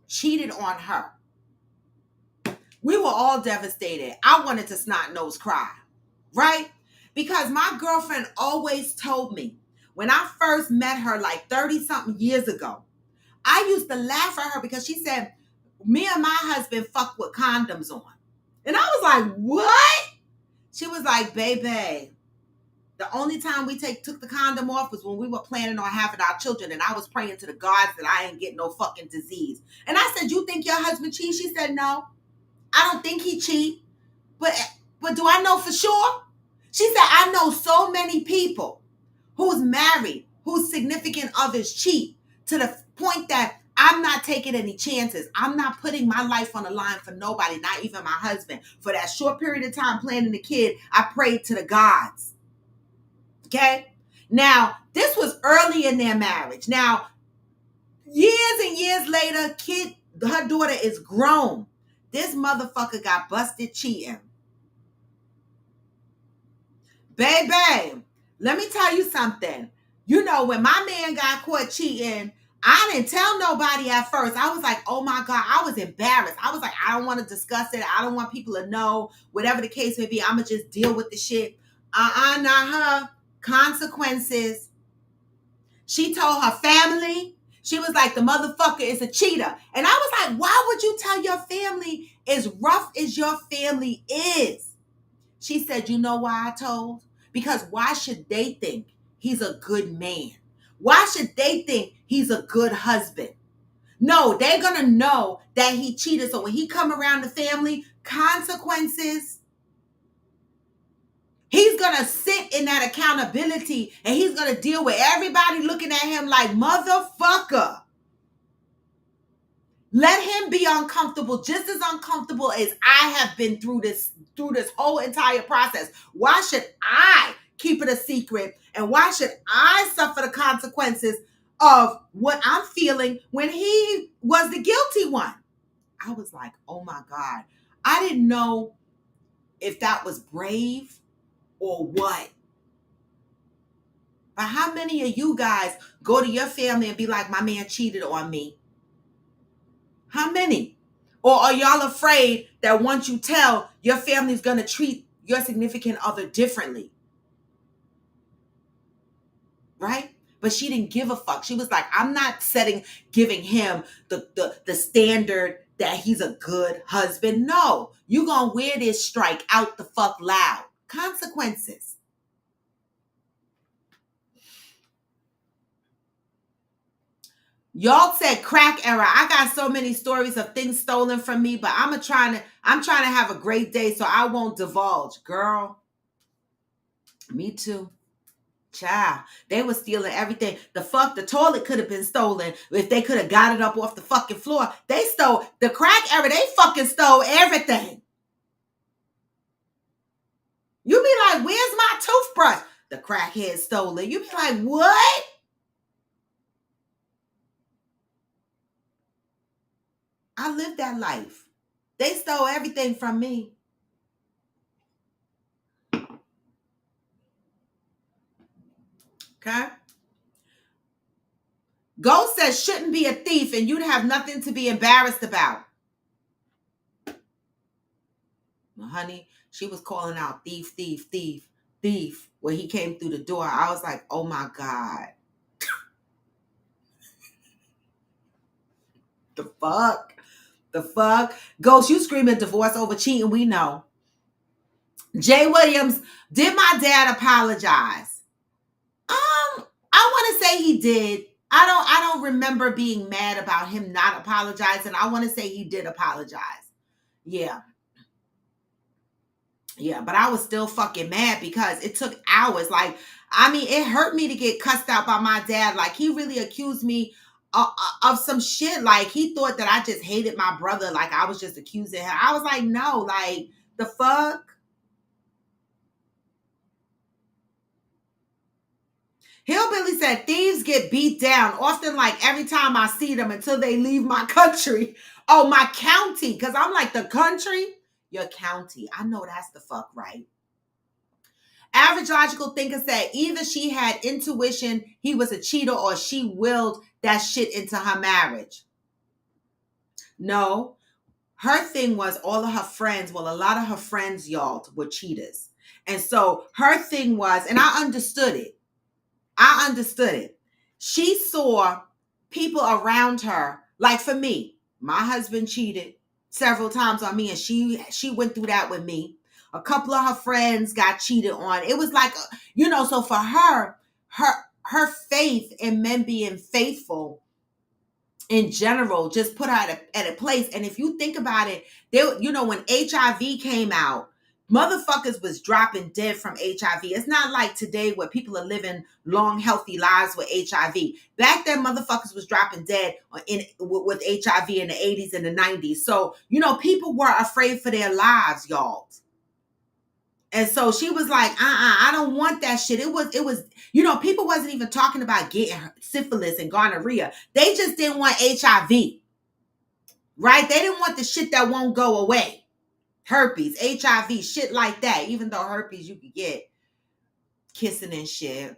cheated on her, we were all devastated. I wanted to snot nose cry, right? Because my girlfriend always told me, when I first met her like 30 something years ago, I used to laugh at her because she said, me and my husband fuck with condoms on. And I was like, what? She was like, baby, the only time we took the condom off was when we were planning on having our children, and I was praying to the gods that I ain't get no fucking disease. And I said, you think your husband cheats? She said, no, I don't think he cheat. But do I know for sure? She said, I know so many people who's married, whose significant others cheat, to the point that I'm not taking any chances. I'm not putting my life on the line for nobody, not even my husband. For that short period of time planning the kid, I prayed to the gods. Okay? Now, this was early in their marriage. Now, years and years later, her daughter is grown. This motherfucker got busted cheating. Baby, let me tell you something. You know, when my man got caught cheating, I didn't tell nobody at first. I was like, oh my God, I was embarrassed. I was like, I don't want to discuss it. I don't want people to know. Whatever the case may be, I'm going to just deal with the shit. Not her. Consequences. She told her family. She was like, the motherfucker is a cheater. And I was like, why would you tell your family as rough as your family is? She said, you know why I told? Because why should they think he's a good man? Why should they think he's a good husband? No, they're going to know that he cheated. So when he come around the family, consequences. He's going to sit in that accountability and he's going to deal with everybody looking at him like, motherfucker. Let him be uncomfortable, just as uncomfortable as I have been through this whole entire process. Why should I keep it a secret? And why should I suffer the consequences of what I'm feeling when he was the guilty one? I was like, oh my God. I didn't know if that was brave or what. But how many of you guys go to your family and be like, my man cheated on me? How many? Or are y'all afraid that once you tell, your family's going to treat your significant other differently? Right? But she didn't give a fuck. She was like, I'm not giving him the standard that he's a good husband. No, you going to wear this strike out the fuck loud. Consequences. Y'all said crack era. I got so many stories of things stolen from me, but I'm trying to have a great day, so I won't divulge. Girl, me too. Child, they were stealing everything. The toilet could have been stolen if they could have got it up off the fucking floor. They stole the crack era. They fucking stole everything. You be like, where's my toothbrush? The crackhead stole it. You be like, what? I lived that life. They stole everything from me. Okay? Ghost says shouldn't be a thief and you'd have nothing to be embarrassed about. Well, honey, she was calling out thief, thief, thief, thief when he came through the door. I was like, oh my God. The fuck? The fuck? Ghost, you screaming divorce over cheating, we know. Jay Williams, did my dad apologize? I want to say he did. I don't remember being mad about him not apologizing. I want to say he did apologize. Yeah. Yeah, but I was still fucking mad because it took hours. Like, I mean, it hurt me to get cussed out by my dad. Like, he really accused me of some shit. Like, he thought that I just hated my brother. Like, I was just accusing him. I was like, no, like, the fuck? Hillbilly said, thieves get beat down often, like every time I see them until they leave my country. Oh, my county. Because I'm like, the country? Your county. I know that's the fuck right. Average logical thinker said either she had intuition he was a cheater or she willed that shit into her marriage. No. Her thing was all of her friends, well, a lot of her friends, y'all, were cheaters. And so her thing was, and I understood it. She saw people around her, like for me, my husband cheated several times on me and she went through that with me. A couple of her friends got cheated on. It was like, so for her faith in men being faithful in general just put her at a place. And if you think about it, when HIV came out, motherfuckers was dropping dead from HIV. It's not like today where people are living long, healthy lives with HIV. Back then, motherfuckers was dropping dead with HIV in the 80s and the 90s. So, people were afraid for their lives, y'all. And so she was like, I don't want that shit. It was, people wasn't even talking about getting syphilis and gonorrhea. They just didn't want HIV. right? They didn't want the shit that won't go away. Herpes, HIV, shit like that. Even though herpes you could get kissing and shit.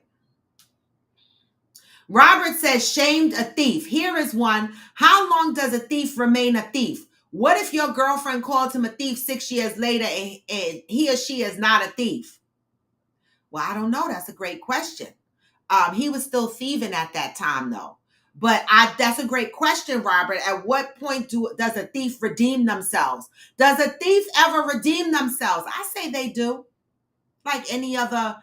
Robert says, shamed a thief. Here is one. How long does a thief remain a thief? What if your girlfriend called him a thief 6 years later and he or she is not a thief? Well, I don't know. That's a great question. He was still thieving at that time, though. But that's a great question, Robert. At what point does a thief redeem themselves? Does a thief ever redeem themselves? I say they do. Like any other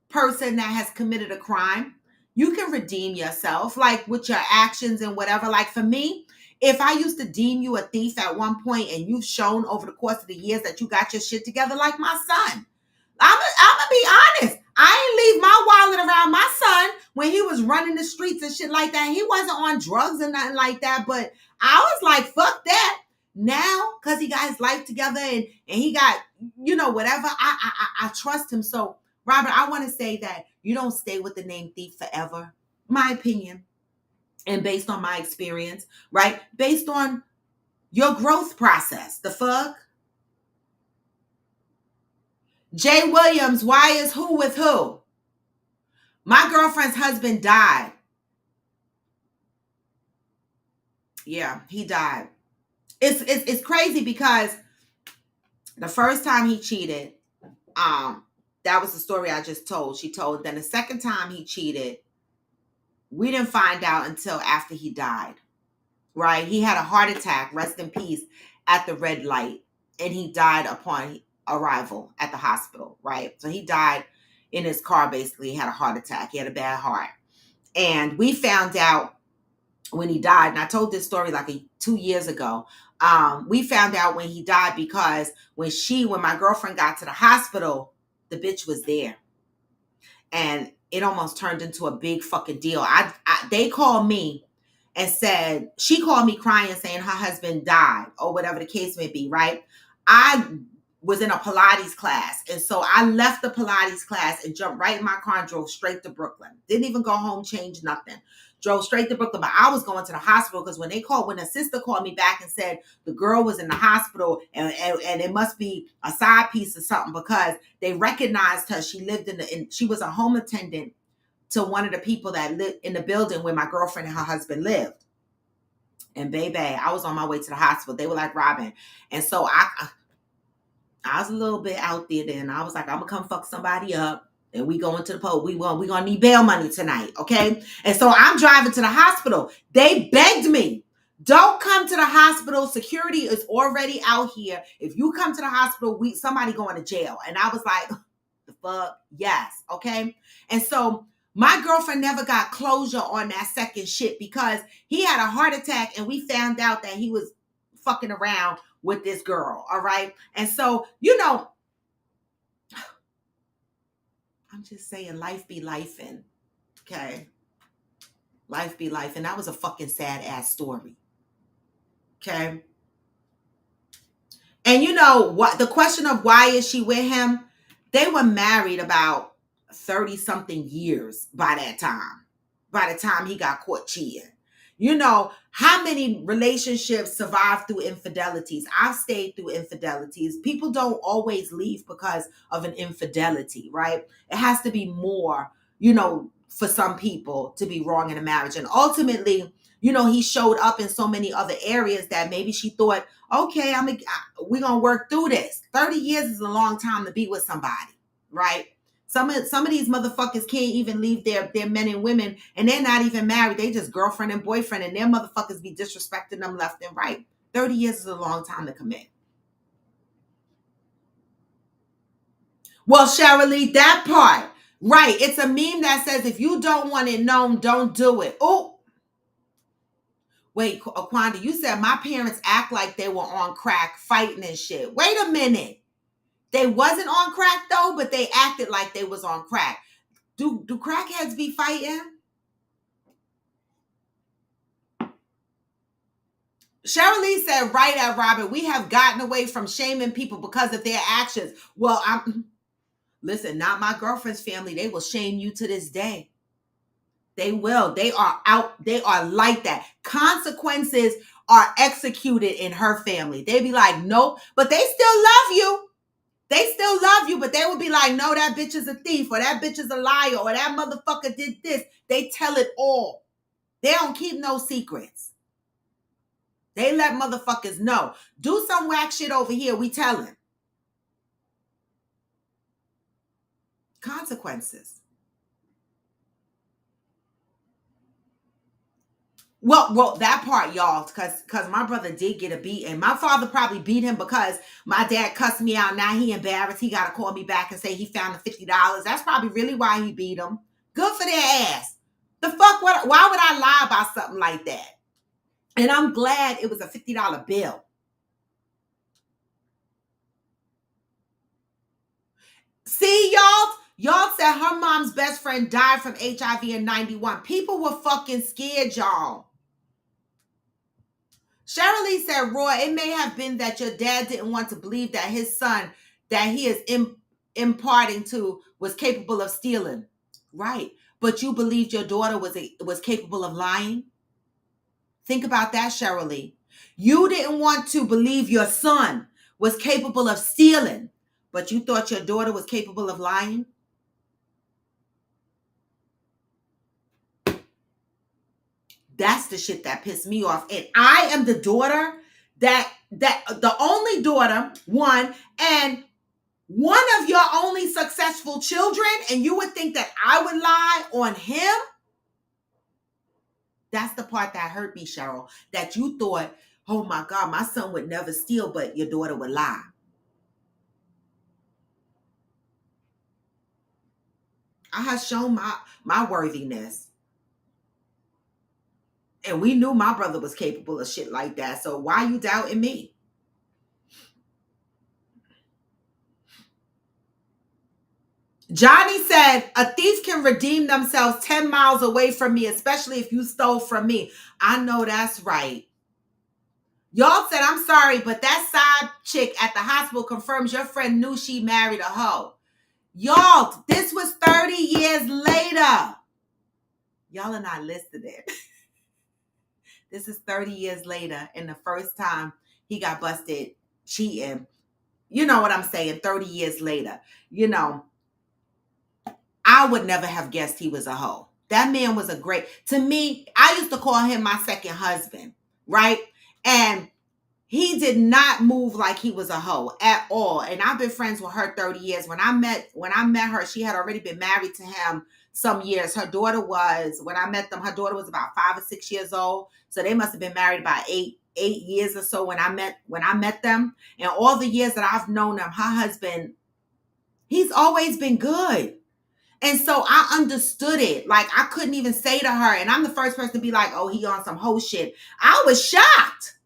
person that has committed a crime. You can redeem yourself, like with your actions and whatever. Like for me, if I used to deem you a thief at one point and you've shown over the course of the years that you got your shit together, like my son, I'm gonna be honest. I ain't leave my wallet around my son when he was running the streets and shit like that. He wasn't on drugs and nothing like that, but I was like, fuck that. Now, because he got his life together and he got, whatever, I trust him. So, Robert, I want to say that you don't stay with the name thief forever. My opinion. And based on my experience, right? Based on your growth process. The fuck? Jay Williams, why is who with who? My girlfriend's husband died. Yeah, he died. It's crazy because the first time he cheated, that was the story I just told. She told. Then the second time he cheated, we didn't find out until after he died. Right? He had a heart attack, rest in peace, at the red light, and he died upon arrival at the hospital. Right? So he died in his car. Basically, he had a heart attack. He had a bad heart, and we found out when he died. And I told this story like 2 years ago. We found out when he died because when my girlfriend got to the hospital, the bitch was there. And it almost turned into a big fucking deal. They called me and said, she called me crying saying her husband died or whatever the case may be, right? I was in a Pilates class. And so I left the Pilates class and jumped right in my car and drove straight to Brooklyn. Didn't even go home, change nothing. Drove straight to Brooklyn, but I was going to the hospital because when a sister called me back and said the girl was in the hospital and it must be a side piece or something because they recognized her. She lived she was a home attendant to one of the people that lived in the building where my girlfriend and her husband lived. And baby, I was on my way to the hospital. They were like, Robin. And so I was a little bit out there then. I was like, I'm gonna come fuck somebody up. And we going to the post. We gonna need bail money tonight, okay? And so I'm driving to the hospital. They begged me, don't come to the hospital. Security is already out here. If you come to the hospital, somebody going to jail. And I was like, the fuck? Yes, okay? And so my girlfriend never got closure on that second shit because he had a heart attack and we found out that he was fucking around with this girl, all right? And so, I'm just saying life be lifing, okay? Life be life. And that was a fucking sad ass story, okay? And what the question of why is she with him? They were married about 30 something years by the time he got caught cheating. How many relationships survive through infidelities? I've stayed through infidelities. People don't always leave because of an infidelity, right? It has to be more, for some people to be wrong in a marriage. And ultimately, he showed up in so many other areas that maybe she thought, okay, we're going to work through this. 30 years is a long time to be with somebody, right? Some of these motherfuckers can't even leave their men and women, and they're not even married. They just girlfriend and boyfriend, and their motherfuckers be disrespecting them left and right. 30 years is a long time to commit. Well, Cheryl, that part, right. It's a meme that says, if you don't want it known, don't do it. Oh, wait, Aquanda, you said my parents act like they were on crack fighting and shit. Wait a minute. They wasn't on crack though, but they acted like they was on crack. Do crackheads be fighting? Cheryl Lee said, right at Robert, we have gotten away from shaming people because of their actions. Well, listen, not my girlfriend's family. They will shame you to this day. They will. They are out. They are like that. Consequences are executed in her family. They be like, nope, but they still love you. They still love you, but they will be like, no, that bitch is a thief, or that bitch is a liar, or that motherfucker did this. They tell it all. They don't keep no secrets. They let motherfuckers know. Do some whack shit over here, we tell him. Consequences. Well, that part, y'all, because my brother did get a beat, and my father probably beat him because my dad cussed me out. Now he embarrassed. He got to call me back and say he found the $50. That's probably really why he beat him. Good for their ass. The fuck? Why would I lie about something like that? And I'm glad it was a $50 bill. See, y'all said her mom's best friend died from HIV in 91. People were fucking scared, y'all. Shirley said, Roy, it may have been that your dad didn't want to believe that his son that he is imparting to was capable of stealing. Right. But you believed your daughter was capable of lying? Think about that, Shirley. You didn't want to believe your son was capable of stealing, but you thought your daughter was capable of lying? That's the shit that pissed me off. And I am the daughter that the only daughter, one, and one of your only successful children, and you would think that I would lie on him? That's the part that hurt me, Cheryl. That you thought, oh my God, my son would never steal, but your daughter would lie. I have shown my worthiness. And we knew my brother was capable of shit like that. So why you doubting me? Johnny said, a thief can redeem themselves 10 miles away from me, especially if you stole from me. I know that's right. Y'all said, I'm sorry, but that side chick at the hospital confirms your friend knew she married a hoe. Y'all, this was 30 years later. Y'all are not listening. This is 30 years later, and the first time he got busted cheating. You know what I'm saying? 30 years later. You know, I would never have guessed he was a hoe. That man was to me, I used to call him my second husband, right? And he did not move like he was a hoe at all. And I've been friends with her 30 years. When I met her, she had already been married to him some years. Her daughter was, when I met them, her daughter was about 5 or 6 years old. So they must have been married about eight years or so when I met them. And all the years that I've known them, her husband, he's always been good. And so I understood it. Like, I couldn't even say to her, and I'm the first person to be like, oh, he on some hoe shit. I was shocked.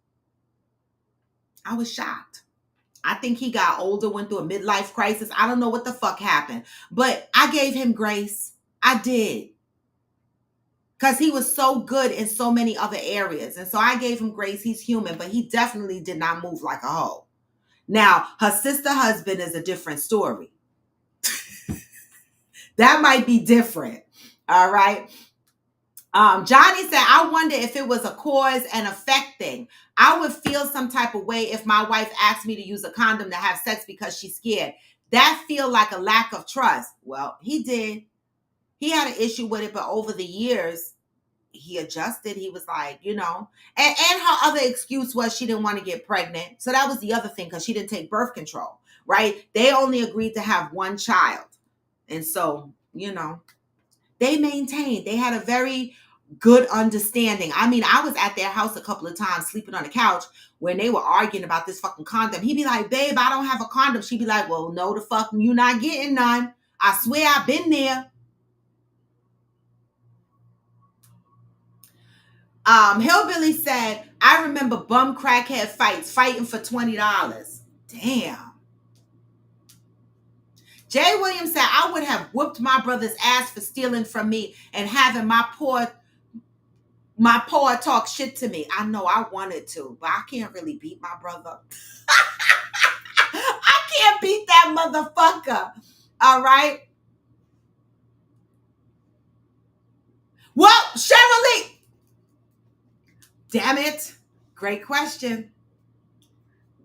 I think he got older, went through a midlife crisis. I don't know what the fuck happened. But I gave him grace. I did. Because he was so good in so many other areas. And so I gave him grace. He's human, but he definitely did not move like a hoe. Now, her sister husband is a different story. That might be different. All right. Johnny said, I wonder if it was a cause and effect thing. I would feel some type of way if my wife asked me to use a condom to have sex because she's scared. That feel like a lack of trust. Well, he did. He had an issue with it, but over the years, he adjusted. He was like, you know, and her other excuse was she didn't want to get pregnant. So that was the other thing, because she didn't take birth control, right? They only agreed to have one child. And so, you know, they maintained. They had a very good understanding. I mean, I was at their house a couple of times sleeping on the couch when they were arguing about this fucking condom. He'd be like, babe, I don't have a condom. She'd be like, well, no, the fuck, you not getting none. I swear I've been there. Hillbilly said, I remember bum crackhead fights, fighting for $20. Damn. Jay Williams said, I would have whooped my brother's ass for stealing from me and having my poor talk shit to me. I know I wanted to, but I can't really beat my brother. I can't beat that motherfucker. All right. Well, Shirley. Damn it. Great question.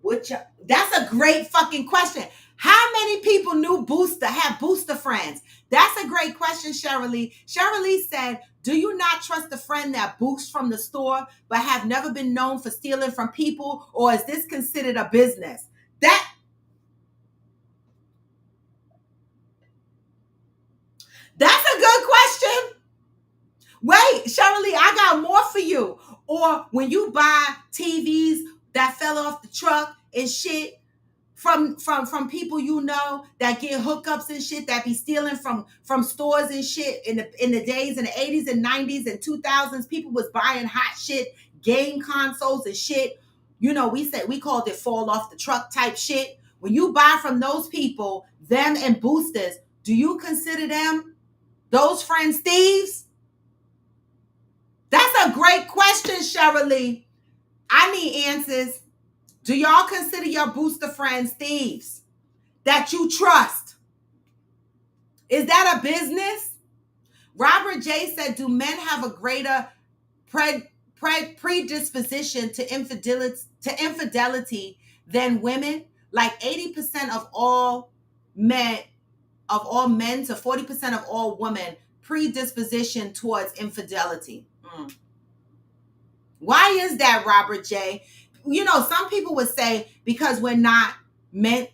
That's a great fucking question. How many people knew Booster, had Booster friends? That's a great question, Shirley. Shirley said, do you not trust a friend that boosts from the store but have never been known for stealing from people? Or is this considered a business? That's a good question. Wait, Shirley, I got more for you. Or when you buy TVs that fell off the truck and shit from people you know that get hookups and shit, that be stealing from stores and shit in the days in the 80s and 90s and 2000s, people was buying hot shit, game consoles and shit. You know, we called it fall off the truck type shit. When you buy from those people, them and boosters, do you consider them, those friends, thieves? That's a great question, Shirley. I need answers. Do y'all consider your booster friends thieves that you trust? Is that a business? Robert J said, do men have a greater predisposition to infidelity than women? Like 80% of all men to 40% of all women predisposition towards infidelity. Why is that, Robert J? You know, some people would say because we're not meant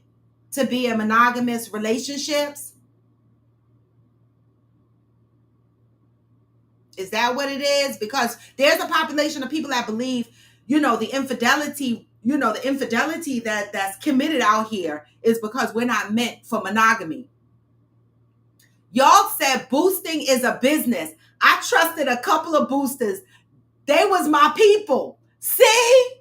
to be in monogamous relationships. Is that what it is? Because there's a population of people that believe, you know, the infidelity that's committed out here is because we're not meant for monogamy. Y'all said boosting is a business. I trusted a couple of boosters. They was my people. See?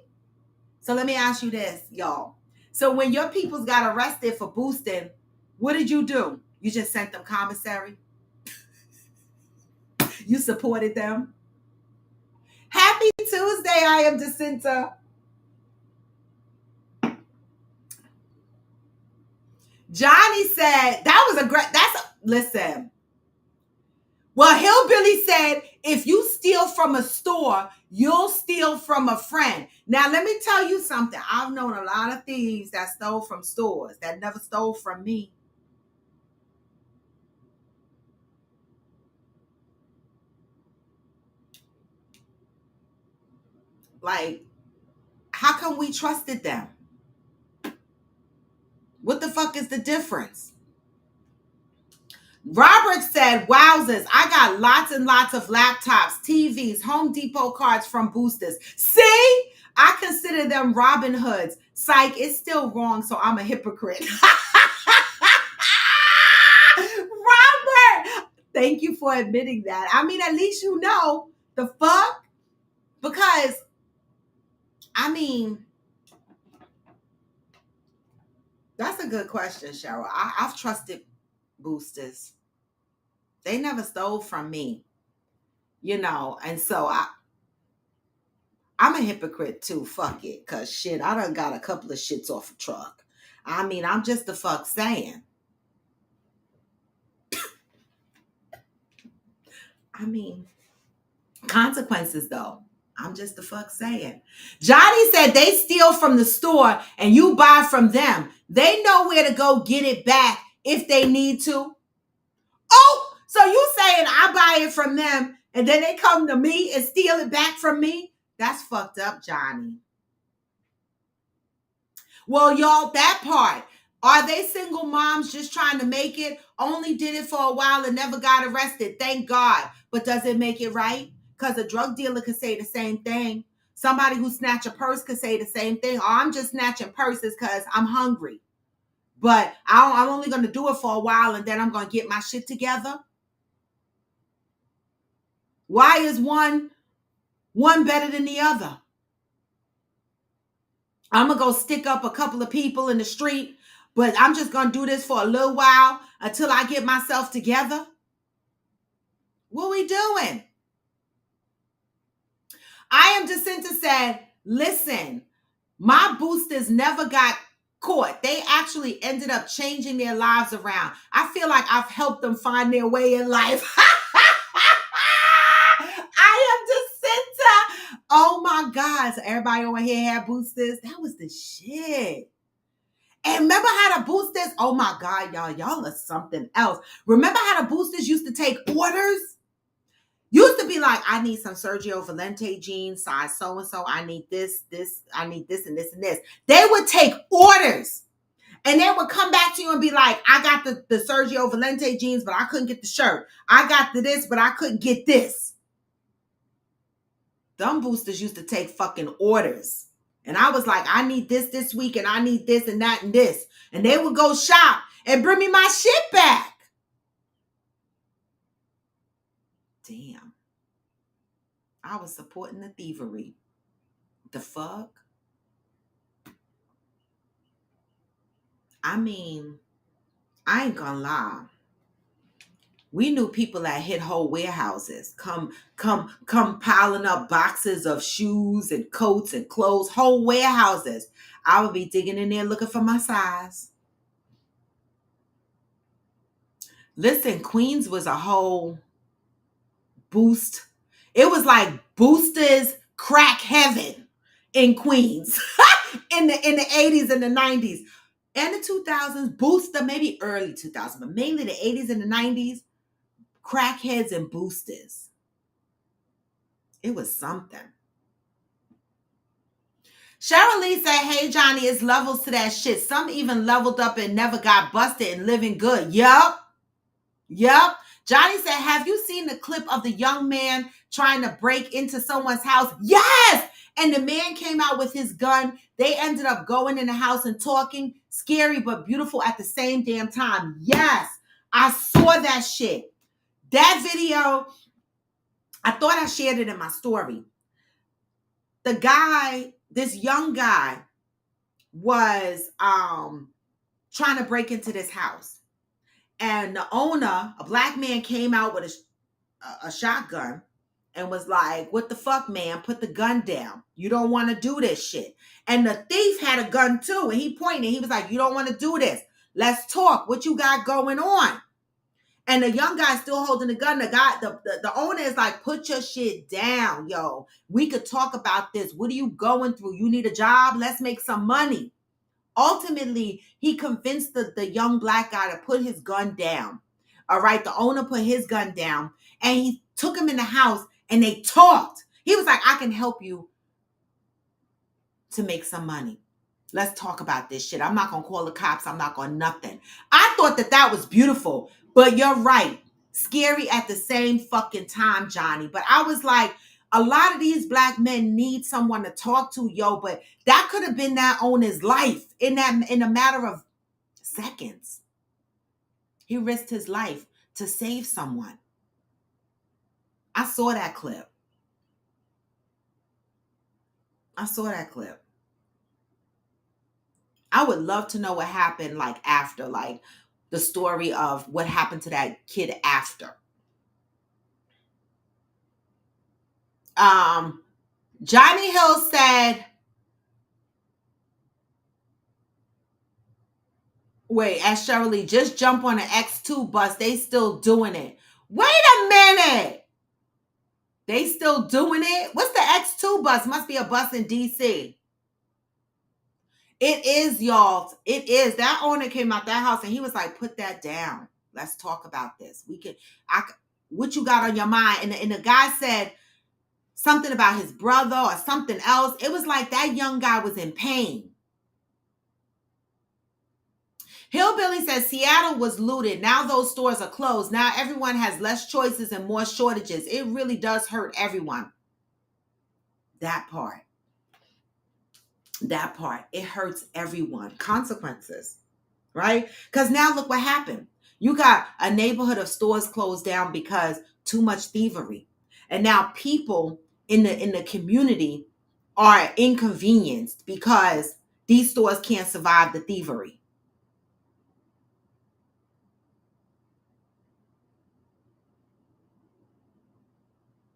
So let me ask you this, y'all. So when your peoples got arrested for boosting, what did you do? You just sent them commissary? You supported them? Happy Tuesday, I am Jacinta. Johnny said, listen. Well, Hillbilly said, if you steal from a store, you'll steal from a friend. Now, let me tell you something. I've known a lot of thieves that stole from stores that never stole from me. Like, how come we trusted them? What the fuck is the difference? Robert said, wowzers, I got lots and lots of laptops, TVs, Home Depot cards from boosters. See? I consider them Robin Hoods. Psych, it's still wrong, so I'm a hypocrite. Robert, thank you for admitting that. I mean, at least you know the fuck. Because, I mean, that's a good question, Cheryl. I've trusted boosters. They never stole from me, you know, and so I'm a hypocrite too. Fuck it, cause shit, I done got a couple of shits off a truck. I mean, I'm just the fuck saying. I mean, consequences though. I'm just the fuck saying. Johnny said they steal from the store and you buy from them. They know where to go get it back if they need to. Oh! So you saying I buy it from them and then they come to me and steal it back from me? That's fucked up, Johnny. Well, y'all, that part. Are they single moms just trying to make it? Only did it for a while and never got arrested. Thank God. But does it make it right? Because a drug dealer could say the same thing. Somebody who snatch a purse could say the same thing. Oh, I'm just snatching purses because I'm hungry. But I'm only going to do it for a while and then I'm going to get my shit together. Why is one better than the other? I'm going to go stick up a couple of people in the street, but I'm just going to do this for a little while until I get myself together. What we doing? I am Jacinta said, listen, my boosters never got caught. They actually ended up changing their lives around. I feel like I've helped them find their way in life. I am Jacinta. Oh my my God. So everybody over here had boosters. That was the shit. And remember how the boosters, oh my God, y'all are something else. Remember how the boosters used to take orders? Used to be like, I need some Sergio Valente jeans, size so-and-so. I need this, I need this, and this, and this. They would take orders. And they would come back to you and be like, I got the Sergio Valente jeans, but I couldn't get the shirt. I got the this, but I couldn't get this. Them boosters used to take fucking orders. And I was like, I need this week, and I need this and that and this. And they would go shop and bring me my shit back. Damn. I was supporting the thievery. The fuck? I mean, I ain't gonna lie. We knew people that hit whole warehouses, come piling up boxes of shoes and coats and clothes, whole warehouses. I would be digging in there looking for my size. Listen, Queens was a whole boost. It was like Boosters crack heaven in Queens in the 80s and the 90s and the 2000s. Booster, maybe early 2000s, but mainly the 80s and the 90s. Crackheads and boosters. It was something. Cheryl Lee said, hey, Johnny, it's levels to that shit. Some even leveled up and never got busted and living good. Yup. Johnny said, have you seen the clip of the young man trying to break into someone's house? Yes. And the man came out with his gun. They ended up going in the house and talking. Scary but beautiful at the same damn time. Yes. I saw that shit. That video, I thought I shared it in my story. The guy, this young guy, was trying to break into this house. And the owner, a black man, came out with a shotgun and was like, what the fuck, man? Put the gun down. You don't want to do this shit. And the thief had a gun too. And he pointed. He was like, you don't want to do this. Let's talk. What you got going on? And the young guy still holding the gun. The owner is like, put your shit down, yo. We could talk about this. What are you going through? You need a job? Let's make some money. Ultimately, he convinced the young black guy to put his gun down. All right, the owner put his gun down and he took him in the house and they talked. He was like, I can help you to make some money. Let's talk about this shit. I'm not going to call the cops. I'm not going to nothing. I thought that was beautiful. But you're right. Scary at the same fucking time, Johnny. But I was like, a lot of these black men need someone to talk to, yo. But that could have been that owner's life in a matter of seconds. He risked his life to save someone. I saw that clip. I would love to know what happened like after, like the story of what happened to that kid after. Johnny Hill said, wait, as Cheryl Lee, just jump on an X2 bus. They still doing it. Wait a minute. They still doing it? What's the X2 bus? Must be a bus in DC. It is, y'all. It is. That owner came out that house and he was like, put that down. Let's talk about this. What you got on your mind? And the guy said something about his brother or something else. It was like that young guy was in pain. Hillbilly says Seattle was looted. Now those stores are closed. Now everyone has less choices and more shortages. It really does hurt everyone. That part. It hurts everyone. Consequences, right? Because now look what happened. You got a neighborhood of stores closed down because too much thievery. And now people in the community are inconvenienced because these stores can't survive the thievery.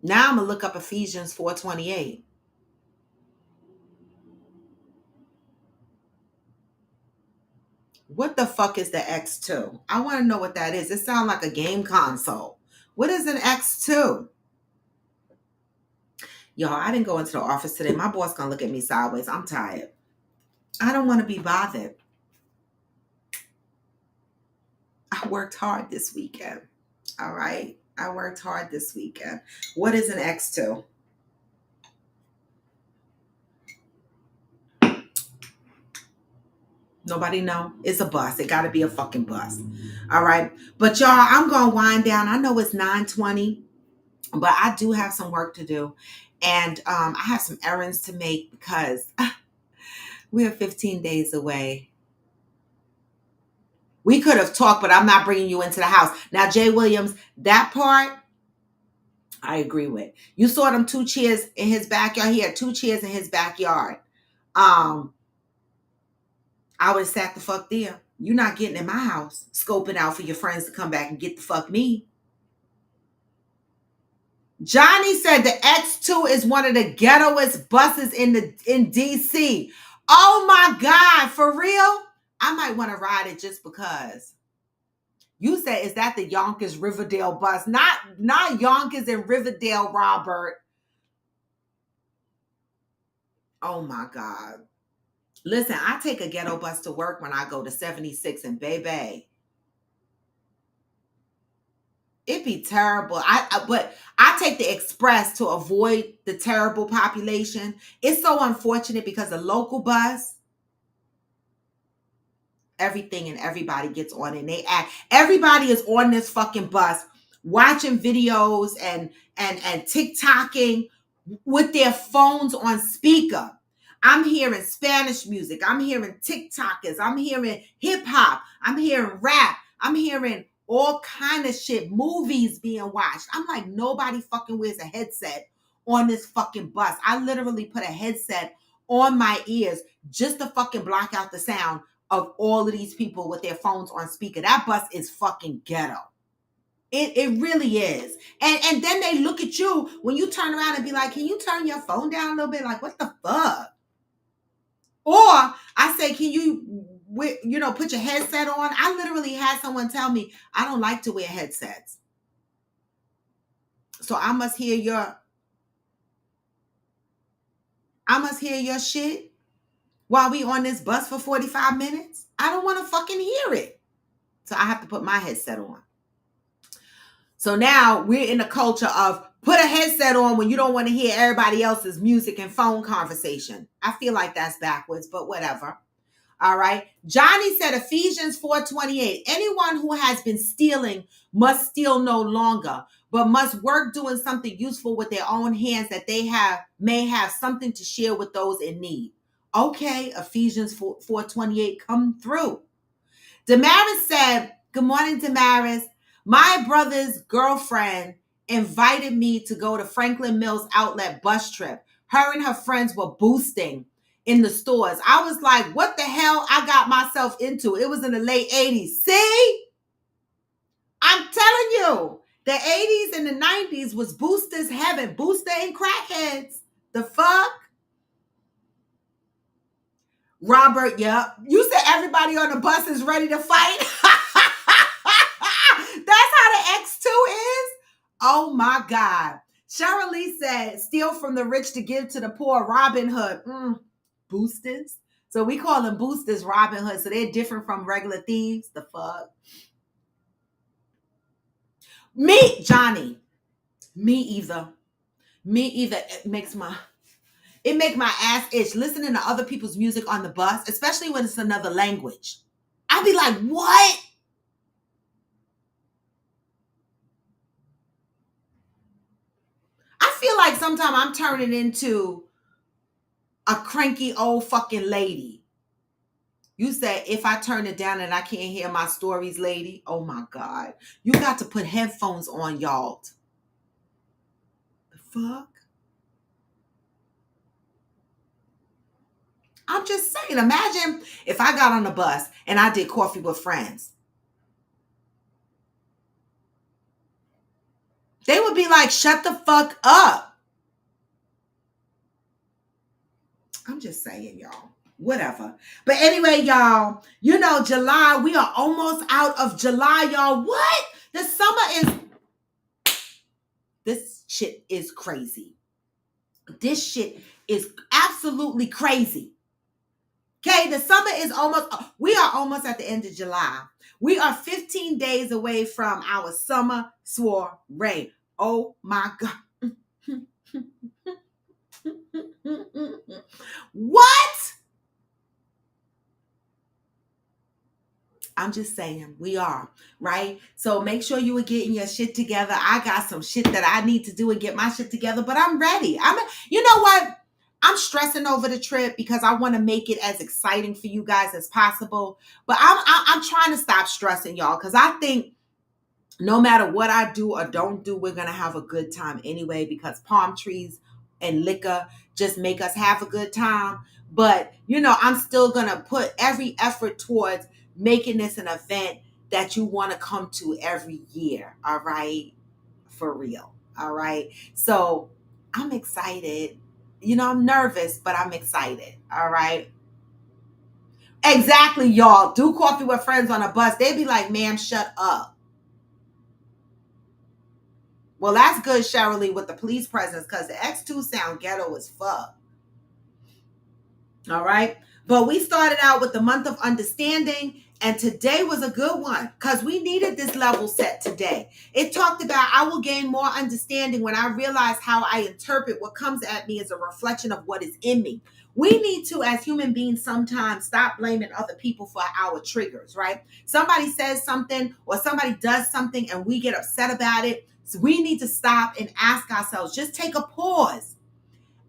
Now I'm going to look up Ephesians 4:28. What the fuck is the X2? I want to know what that is. It sounds like a game console. What is an X2? Y'all, I didn't go into the office today. My boss gonna look at me sideways. I'm tired. I don't want to be bothered. I worked hard this weekend. All right. I worked hard this weekend. What is an X2? Nobody know? It's a bus. It got to be a fucking bus. All right. But y'all, I'm going to wind down. I know it's 9:20, but I do have some work to do. And I have some errands to make because we're 15 days away. We could have talked, but I'm not bringing you into the house. Now, Jay Williams, that part, I agree with. You saw them 2 chairs in his backyard. He had 2 chairs in his backyard. I would have sat the fuck there. You're not getting in my house, scoping out for your friends to come back and get the fuck me. Johnny said the X2 is one of the ghettoest buses in DC. Oh my God, for real? I might want to ride it just because. You said, is that the Yonkers Riverdale bus? Not Yonkers and Riverdale, Robert. Oh my God. Listen, I take a ghetto bus to work when I go to 76 and Bay. It'd be terrible. But I take the express to avoid the terrible population. It's so unfortunate because the local bus, everything and everybody gets on and they act. Everybody is on this fucking bus watching videos and TikToking with their phones on speaker. I'm hearing Spanish music. I'm hearing TikTokers. I'm hearing hip hop. I'm hearing rap. I'm hearing all kind of shit, movies being watched. I'm like, nobody fucking wears a headset on this fucking bus. I literally put a headset on my ears just to fucking block out the sound of all of these people with their phones on speaker. That bus is fucking ghetto. It really is. And then they look at you when you turn around and be like, can you turn your phone down a little bit? Like, what the fuck? Or I say, can you, put your headset on? I literally had someone tell me, I don't like to wear headsets. So I must hear your shit while we on this bus for 45 minutes. I don't want to fucking hear it. So I have to put my headset on. So now we're in the culture of put a headset on when you don't want to hear everybody else's music and phone conversation. I feel like that's backwards, but whatever. All right. Johnny said Ephesians 4:28. Anyone who has been stealing must steal no longer, but must work doing something useful with their own hands that they may have something to share with those in need. Okay, Ephesians 4:28 come through. Damaris said, good morning, Damaris. My brother's girlfriend invited me to go to Franklin Mills Outlet bus trip. Her and her friends were boosting in the stores. I was like, what the hell I got myself into? It was in the late 80s. See? I'm telling you, the 80s and the 90s was boosters heaven. Booster and crackheads. The fuck? Robert, yep. You said everybody on the bus is ready to fight? That's how the X2 is? Oh my God. Cheryl Lee said, steal from the rich to give to the poor, Robin Hood. Boosters? So we call them boosters Robin Hood. So they're different from regular thieves. The fuck? Me, Johnny. Me either. It makes my ass itch listening to other people's music on the bus, especially when it's another language. I'd be like, what? I feel like sometimes I'm turning into a cranky old fucking lady. You said if I turn it down and I can't hear my stories, lady. Oh my God. You got to put headphones on, y'all. The fuck? I'm just saying, imagine if I got on the bus and I did Coffee with Friends. They would be like, shut the fuck up. I'm just saying, y'all. Whatever. But anyway, y'all, July, we are almost out of July, y'all. What? This shit is crazy. This shit is absolutely crazy. Okay, the summer is we are almost at the end of July. We are 15 days away from our summer soiree. Oh my God. What? I'm just saying, we are, right? So make sure you are getting your shit together. I got some shit that I need to do and get my shit together, but I'm ready. You know what? I'm stressing over the trip because I want to make it as exciting for you guys as possible. But I'm trying to stop stressing, y'all, because I think no matter what I do or don't do, we're going to have a good time anyway, because palm trees and liquor just make us have a good time. But, I'm still going to put every effort towards making this an event that you want to come to every year. All right. For real. All right. So I'm excited. I'm nervous, but I'm excited. All right. Exactly, y'all. Do coffee with friends on a bus. They be like, ma'am, shut up. Well, that's good, Cheryl Lee, with the police presence, because the X2 sound ghetto as fuck. All right. But we started out with the month of understanding, and today was a good one because we needed this level set today. It talked about I will gain more understanding when I realize how I interpret what comes at me as a reflection of what is in me. We need to, as human beings, sometimes stop blaming other people for our triggers, right? Somebody says something or somebody does something and we get upset about it. So we need to stop and ask ourselves, just take a pause.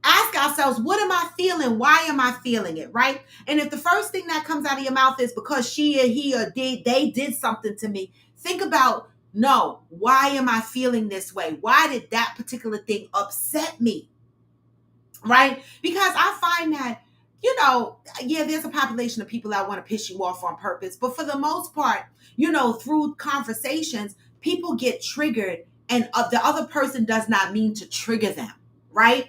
Ask ourselves, what am I feeling? Why am I feeling it, right? And if the first thing that comes out of your mouth is because she or he or they did something to me, think about, no, why am I feeling this way? Why did that particular thing upset me, right? Because I find that, there's a population of people that want to piss you off on purpose. But for the most part, through conversations, people get triggered and the other person does not mean to trigger them, right?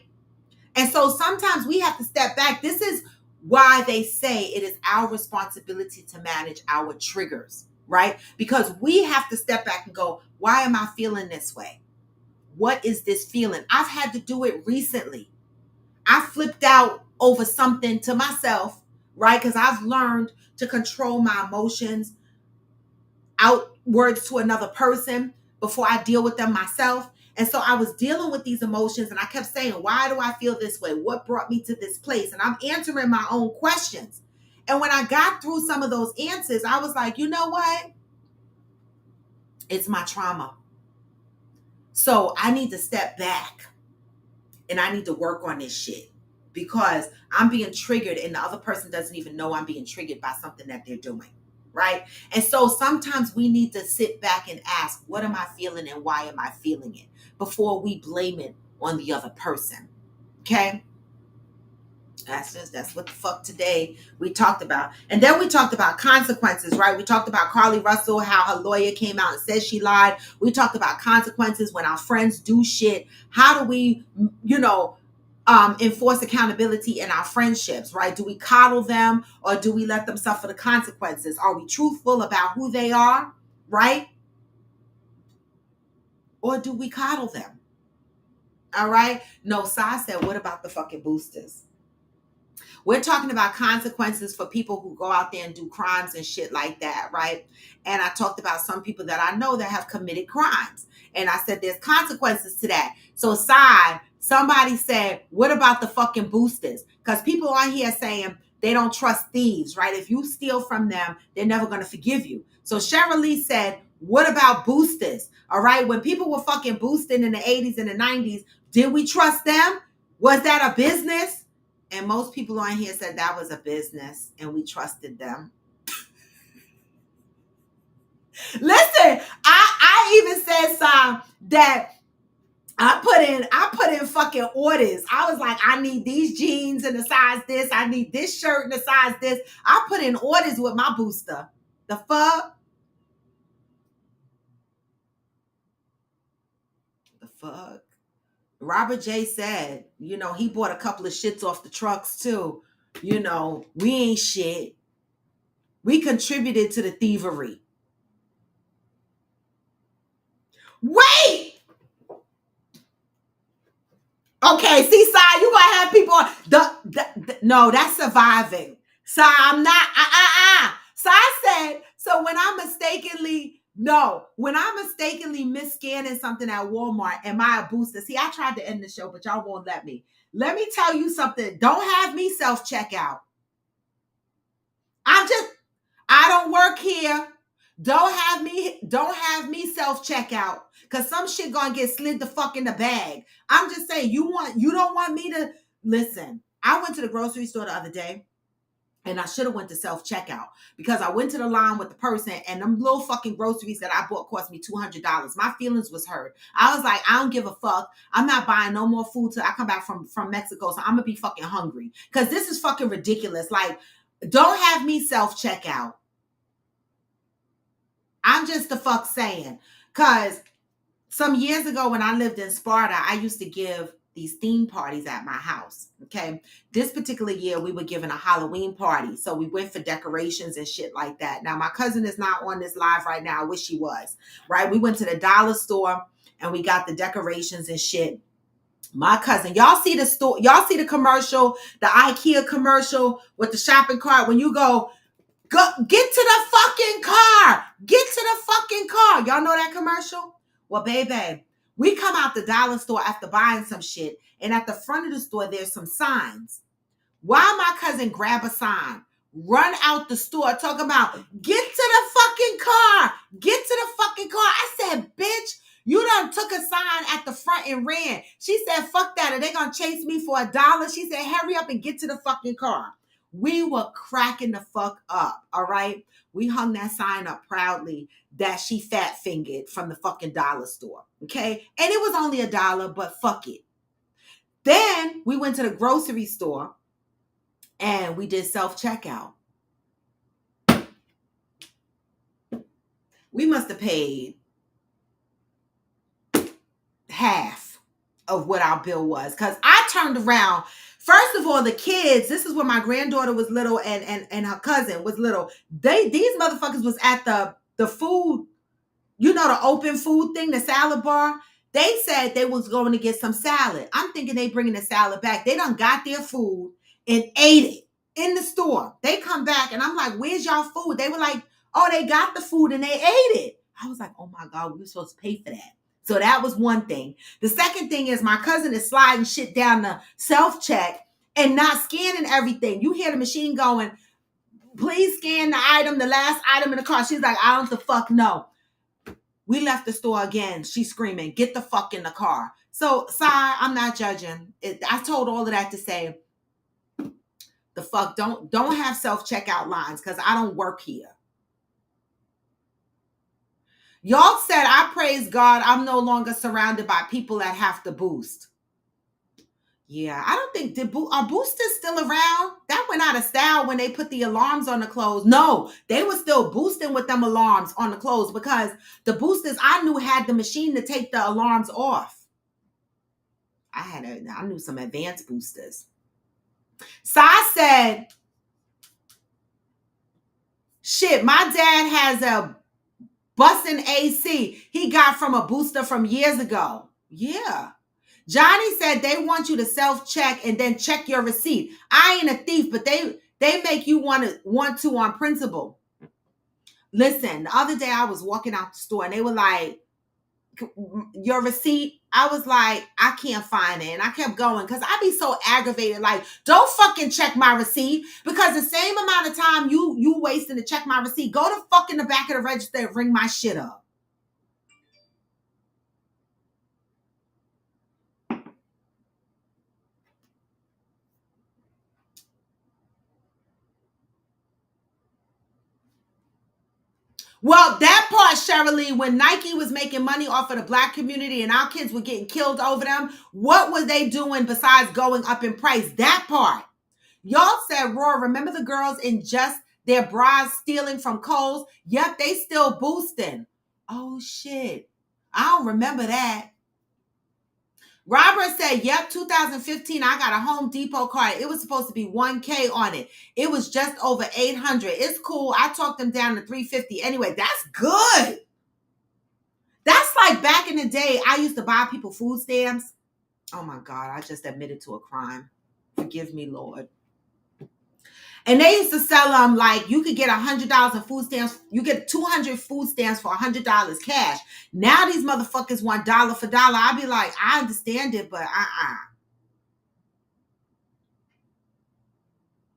And so sometimes we have to step back. This is why they say it is our responsibility to manage our triggers, right? Because we have to step back and go, why am I feeling this way? What is this feeling? I've had to do it recently. I flipped out over something to myself, right? Because I've learned to control my emotions outwards to another person before I deal with them myself. And so I was dealing with these emotions and I kept saying, why do I feel this way? What brought me to this place? And I'm answering my own questions. And when I got through some of those answers, I was like, you know what? It's my trauma. So I need to step back and I need to work on this shit because I'm being triggered and the other person doesn't even know I'm being triggered by something that they're doing. Right? And so sometimes we need to sit back and ask, what am I feeling and why am I feeling it? Before we blame it on the other person. Okay? That's what the fuck today we talked about. And then we talked about consequences, right? We talked about Carly Russell, how her lawyer came out and said she lied. We talked about consequences when our friends do shit. How do we, enforce accountability in our friendships, right? Do we coddle them or do we let them suffer the consequences? Are we truthful about who they are, right? Or do we coddle them? All right. No, Sai said, what about the fucking boosters? We're talking about consequences for people who go out there and do crimes and shit like that, right? And I talked about some people that I know that have committed crimes. And I said there's consequences to that. So somebody said, what about the fucking boosters? Because people on here saying they don't trust thieves, right? If you steal from them, they're never going to forgive you. So Cheryl Lee said, what about boosters? All right. When people were fucking boosting in the 80s and the 90s, did we trust them? Was that a business? And most people on here said that was a business and we trusted them. Listen, I even said that I put in fucking orders. I was like, I need these jeans in the size this. I need this shirt in the size this. I put in orders with my booster. The fuck? The fuck? Robert J said, he bought a couple of shits off the trucks too. We ain't shit. We contributed to the thievery. Wait! Okay, see, Si, you gonna have people. No, that's surviving. Si, I'm not. Si said so when I mistakenly. No, when I mistakenly misscanning something at Walmart, am I a booster? See, I tried to end the show, but y'all won't let me. Let me tell you something. Don't have me self-checkout. I don't work here. Don't have me self-checkout. Cause some shit gonna get slid the fuck in the bag. I'm just saying, you don't want me to listen. I went to the grocery store the other day. And I should have went to self-checkout because I went to the line with the person and them little fucking groceries that I bought cost me $200. My feelings was hurt. I was like, I don't give a fuck. I'm not buying no more food till I come back from Mexico. So I'm going to be fucking hungry because this is fucking ridiculous. Like, don't have me self-checkout. I'm just the fuck saying. Because some years ago when I lived in Sparta, I used to give these theme parties at my house. Okay. This particular year, we were giving a Halloween party. So we went for decorations and shit like that. Now, my cousin is not on this live right now. I wish she was. Right. We went to the dollar store and we got the decorations and shit. My cousin, y'all see the store, y'all see the commercial, the IKEA commercial with the shopping cart when you go get to the fucking car. Get to the fucking car. Y'all know that commercial? Well, baby, we come out the dollar store after buying some shit, and at the front of the store, there's some signs. Why my cousin grab a sign, run out the store, talk about, get to the fucking car, get to the fucking car. I said, bitch, you done took a sign at the front and ran. She said, fuck that. Are they going to chase me for $1? She said, hurry up and get to the fucking car. We were cracking the fuck up, all right? We hung that sign up proudly that she fat fingered from the fucking dollar store, okay? And it was only $1, but fuck it. Then we went to the grocery store and we did self-checkout. We must have paid half of what our bill was because I turned around. First of all, the kids, this is when my granddaughter was little and her cousin was little. These motherfuckers was at the food, you know, the open food thing, the salad bar. They said they was going to get some salad. I'm thinking they bringing the salad back. They done got their food and ate it in the store. They come back and I'm like, where's y'all food? They were like, oh, they got the food and they ate it. I was like, oh my God, we were supposed to pay for that. So that was one thing. The second thing is my cousin is sliding shit down the self-check and not scanning everything. You hear the machine going, please scan the item, the last item in the car. She's like, I don't the fuck know. We left the store again. She's screaming, get the fuck in the car. So, Si, I'm not judging. I told all of that to say, the fuck, don't have self-checkout lines because I don't work here. Y'all said, I praise God, I'm no longer surrounded by people that have to boost. Yeah, I don't think, are boosters still around? That went out of style when they put the alarms on the clothes. No, they were still boosting with them alarms on the clothes because the boosters I knew had the machine to take the alarms off. I knew some advanced boosters. So I said, shit, my dad has a bussin' AC he got from a booster from years ago. Yeah. Johnny said they want you to self-check and then check your receipt. I ain't a thief, but they make you want to on principle. Listen, the other day I was walking out the store and they were like, your receipt? I was like, I can't find it. And I kept going because I be so aggravated. Like, don't fucking check my receipt because the same amount of time you wasting to check my receipt, go to fucking the back of the register and ring my shit up. Well, that part, Sheryl, when Nike was making money off of the black community and our kids were getting killed over them, what were they doing besides going up in price? That part. Y'all said, Roar, remember the girls in just their bras stealing from Kohl's? Yep, they still boosting. Oh, shit. I don't remember that. Robert said, yep, 2015, I got a Home Depot card. It was supposed to be $1K on it. It was just over $800. It's cool. I talked them down to $350. Anyway, that's good. That's like back in the day, I used to buy people food stamps. Oh my God, I just admitted to a crime. Forgive me, Lord. And they used to sell them like you could get $100 in food stamps. You get 200 food stamps for $100 cash. Now these motherfuckers want dollar for dollar. I'd be like, I understand it, but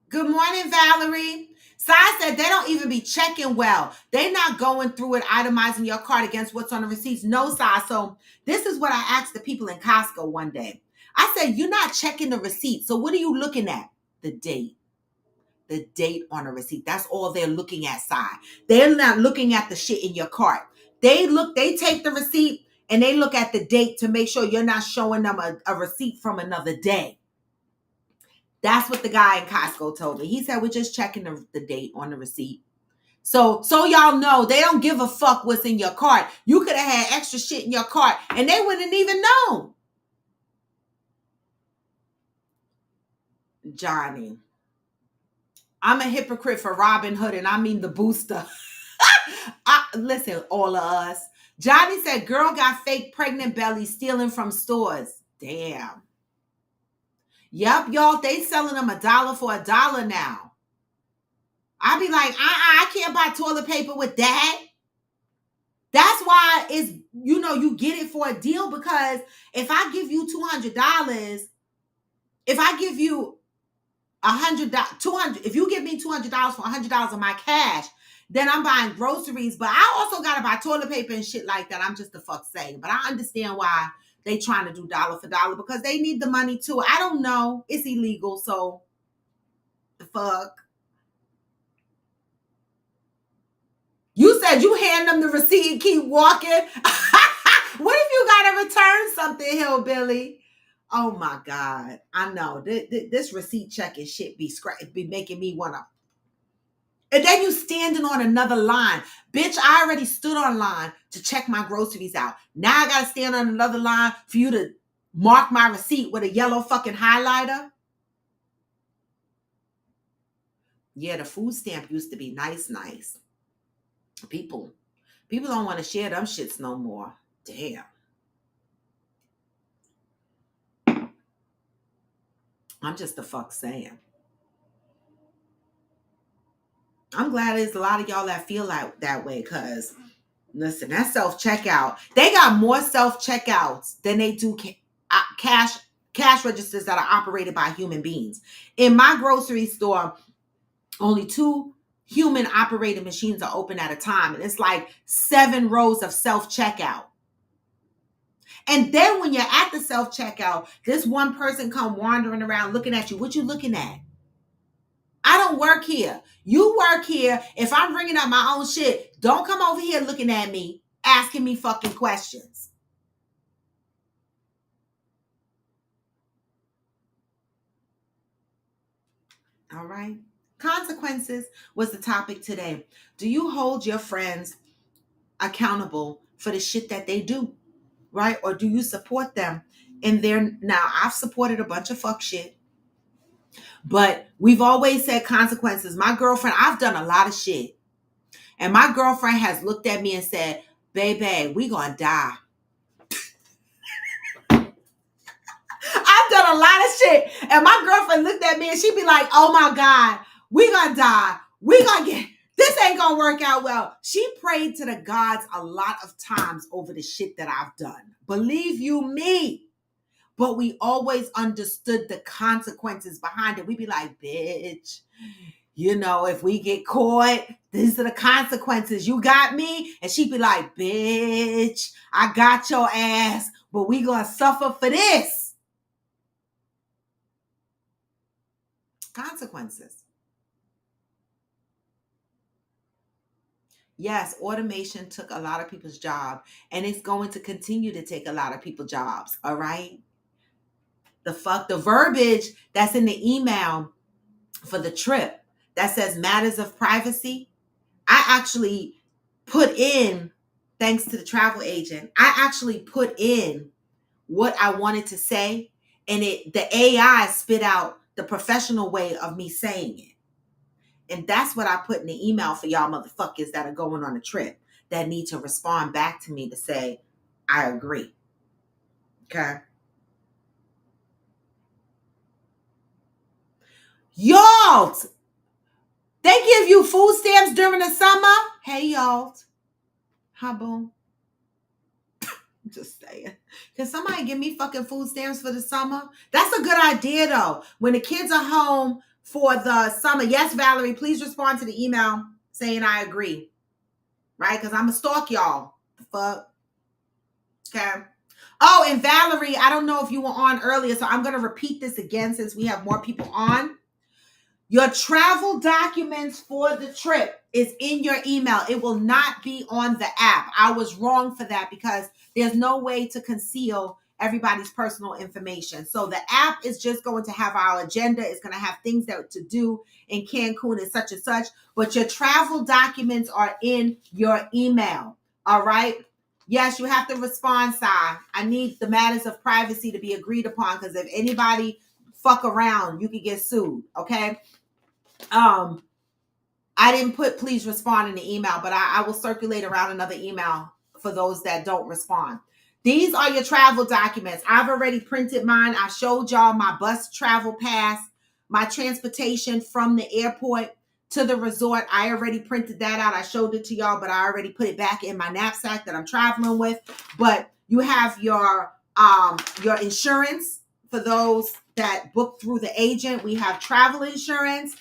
Good morning, Valerie. Sai said they don't even be checking well. They're not going through it, itemizing your card against what's on the receipts. No, Sai. So this is what I asked the people in Costco one day. I said, you're not checking the receipt. So what are you looking at? The date. The date on a receipt. That's all they're looking at, Sai. They're not looking at the shit in your cart. They take the receipt and they look at the date to make sure you're not showing them a receipt from another day. That's what the guy in Costco told me. He said, we're just checking the date on the receipt. So y'all know, they don't give a fuck what's in your cart. You could have had extra shit in your cart and they wouldn't even know. Johnny, I'm a hypocrite for Robin Hood, and I mean the booster. Listen, all of us. Johnny said, girl got fake pregnant belly stealing from stores. Damn. Yep, y'all, they selling them $1 for $1 now. I be like, I can't buy toilet paper with that. That's why it's, you get it for a deal, because if I give you $200, if I give you $200, if you give me $200 for $100 of my cash, then I'm buying groceries, but I also got to buy toilet paper and shit like that. I'm just the fuck saying, but I understand why they trying to do dollar for dollar, because they need the money too. I don't know. It's illegal. So the fuck. You said you hand them the receipt and keep walking. What if you got to return something, hillbilly? Oh my God. I know this receipt checking shit be making me want to. And then you standing on another line. Bitch, I already stood on line to check my groceries out. Now I got to stand on another line for you to mark my receipt with a yellow fucking highlighter. Yeah, the food stamp used to be nice. People don't want to share them shits no more. Damn. I'm just the fuck saying. I'm glad there's a lot of y'all that feel like that way, because listen, that self-checkout, they got more self-checkouts than they do cash registers that are operated by human beings. In my grocery store, only 2 human operated machines are open at a time, and it's like 7 rows of self-checkout. And then when you're at the self-checkout, this one person come wandering around looking at you. What you looking at? I don't work here. You work here. If I'm bringing up my own shit, don't come over here looking at me, asking me fucking questions. All right. Consequences was the topic today. Do you hold your friends accountable for the shit that they do? Right? Or do you support them in their... Now, I've supported a bunch of fuck shit. But we've always said consequences. My girlfriend, I've done a lot of shit. And my girlfriend has looked at me and said, baby, we gonna die. I've done a lot of shit. And my girlfriend looked at me and she'd be like, oh my God, we gonna die. We gonna get... This ain't gonna work out well. She prayed to the gods a lot of times over the shit that I've done. Believe you me. But we always understood the consequences behind it. We'd be like, bitch, if we get caught, these are the consequences. You got me? And she'd be like, bitch, I got your ass, but we gonna suffer for this. Consequences. Yes, automation took a lot of people's job, and it's going to continue to take a lot of people's jobs, all right? The verbiage that's in the email for the trip that says matters of privacy, I actually put in, thanks to the travel agent, I actually put in what I wanted to say, and the AI spit out the professional way of me saying it. And that's what I put in the email for y'all motherfuckers that are going on a trip that need to respond back to me to say, I agree. Okay? Y'all, they give you food stamps during the summer. Hey, y'all. Huh, boom? Just saying. Can somebody give me fucking food stamps for the summer? That's a good idea, though. When the kids are home for the summer. Yes, Valerie, please respond to the email saying I agree. Right? Because I'm going to stalk y'all. The fuck? Okay. Oh, and Valerie, I don't know if you were on earlier, so I'm going to repeat this again since we have more people on. Your travel documents for the trip is in your email. It will not be on the app. I was wrong for that because there's no way to conceal everybody's personal information. So the app is just going to have our agenda. It's going to have things that to do in Cancun and such, but your travel documents are in your email. All right. Yes, you have to respond, Sai. I need the matters of privacy to be agreed upon because if anybody fuck around, you could get sued. Okay. I didn't put please respond in the email, but I will circulate around another email for those that don't respond. These are your travel documents. I've already printed mine. I showed y'all my bus travel pass, my transportation from the airport to the resort. I already printed that out. I showed it to y'all, but I already put it back in my knapsack that I'm traveling with. But you have your insurance for those that book through the agent. We have travel insurance.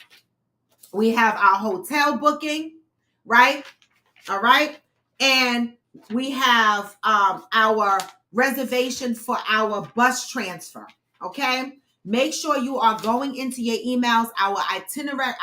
We have our hotel booking, right? All right. And we have our reservation for our bus transfer. Okay. Make sure you are going into your emails. Our itinerary,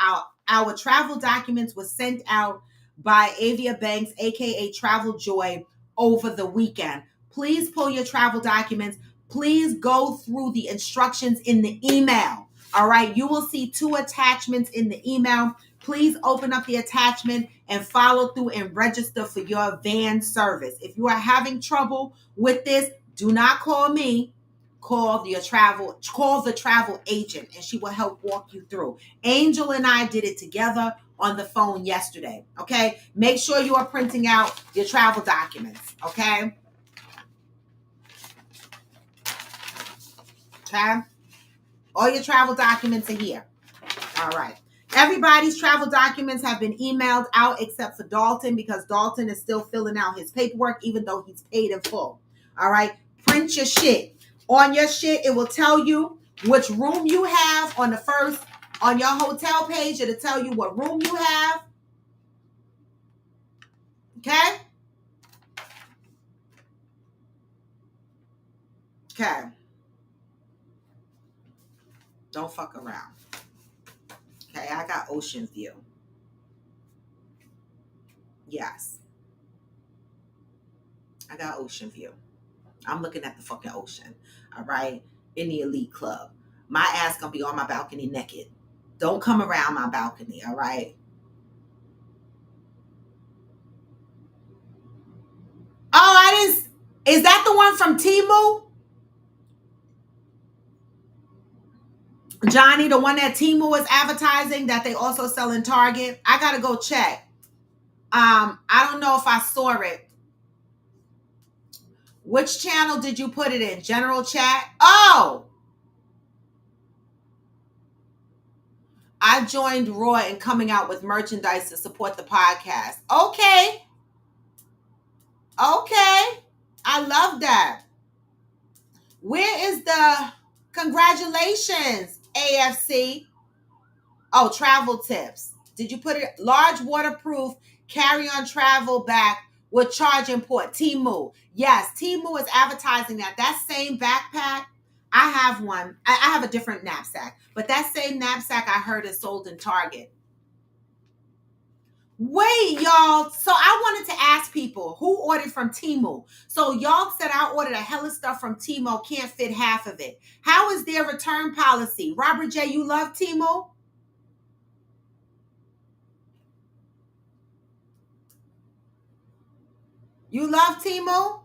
our travel documents were sent out by Avia Banks, aka Travel Joy, over the weekend. Please pull your travel documents. Please go through the instructions in the email. All right, you will see 2 attachments in the email. Please open up the attachment and follow through and register for your van service. If you are having trouble with this, do not call me. Call the travel agent and she will help walk you through. Angel and I did it together on the phone yesterday. Okay, make sure you are printing out your travel documents. Okay. Okay. All your travel documents are here. All right. Everybody's travel documents have been emailed out except for Dalton because Dalton is still filling out his paperwork even though he's paid in full. All right. Print your shit. On your shit, it will tell you which room you have on your hotel page. It'll tell you what room you have. Okay? Okay. Don't fuck around. Okay, I got ocean view. Yes. I got ocean view. I'm looking at the fucking ocean. All right? In the elite club. My ass gonna be on my balcony naked. Don't come around my balcony, all right? Oh, I didn't. Is that the one from Temu? Johnny, the one that Temu is advertising that they also sell in Target? I gotta go check. I don't know if I saw it. Which channel did you put it in? General chat? Oh! I joined Roy in coming out with merchandise to support the podcast. Okay. Okay. I love that. Where is the congratulations, AFC? Oh, travel tips. Did you put it? Large waterproof carry-on travel bag with charge and port. Temu. Yes, Temu is advertising that. That same backpack, I have one. I have a different knapsack, but that same knapsack I heard is sold in Target. Wait, y'all. So I wanted to ask people who ordered from Temu. So y'all said I ordered a hell of stuff from Temu, can't fit half of it. How is their return policy? Robert J., you love Temu? You love Temu?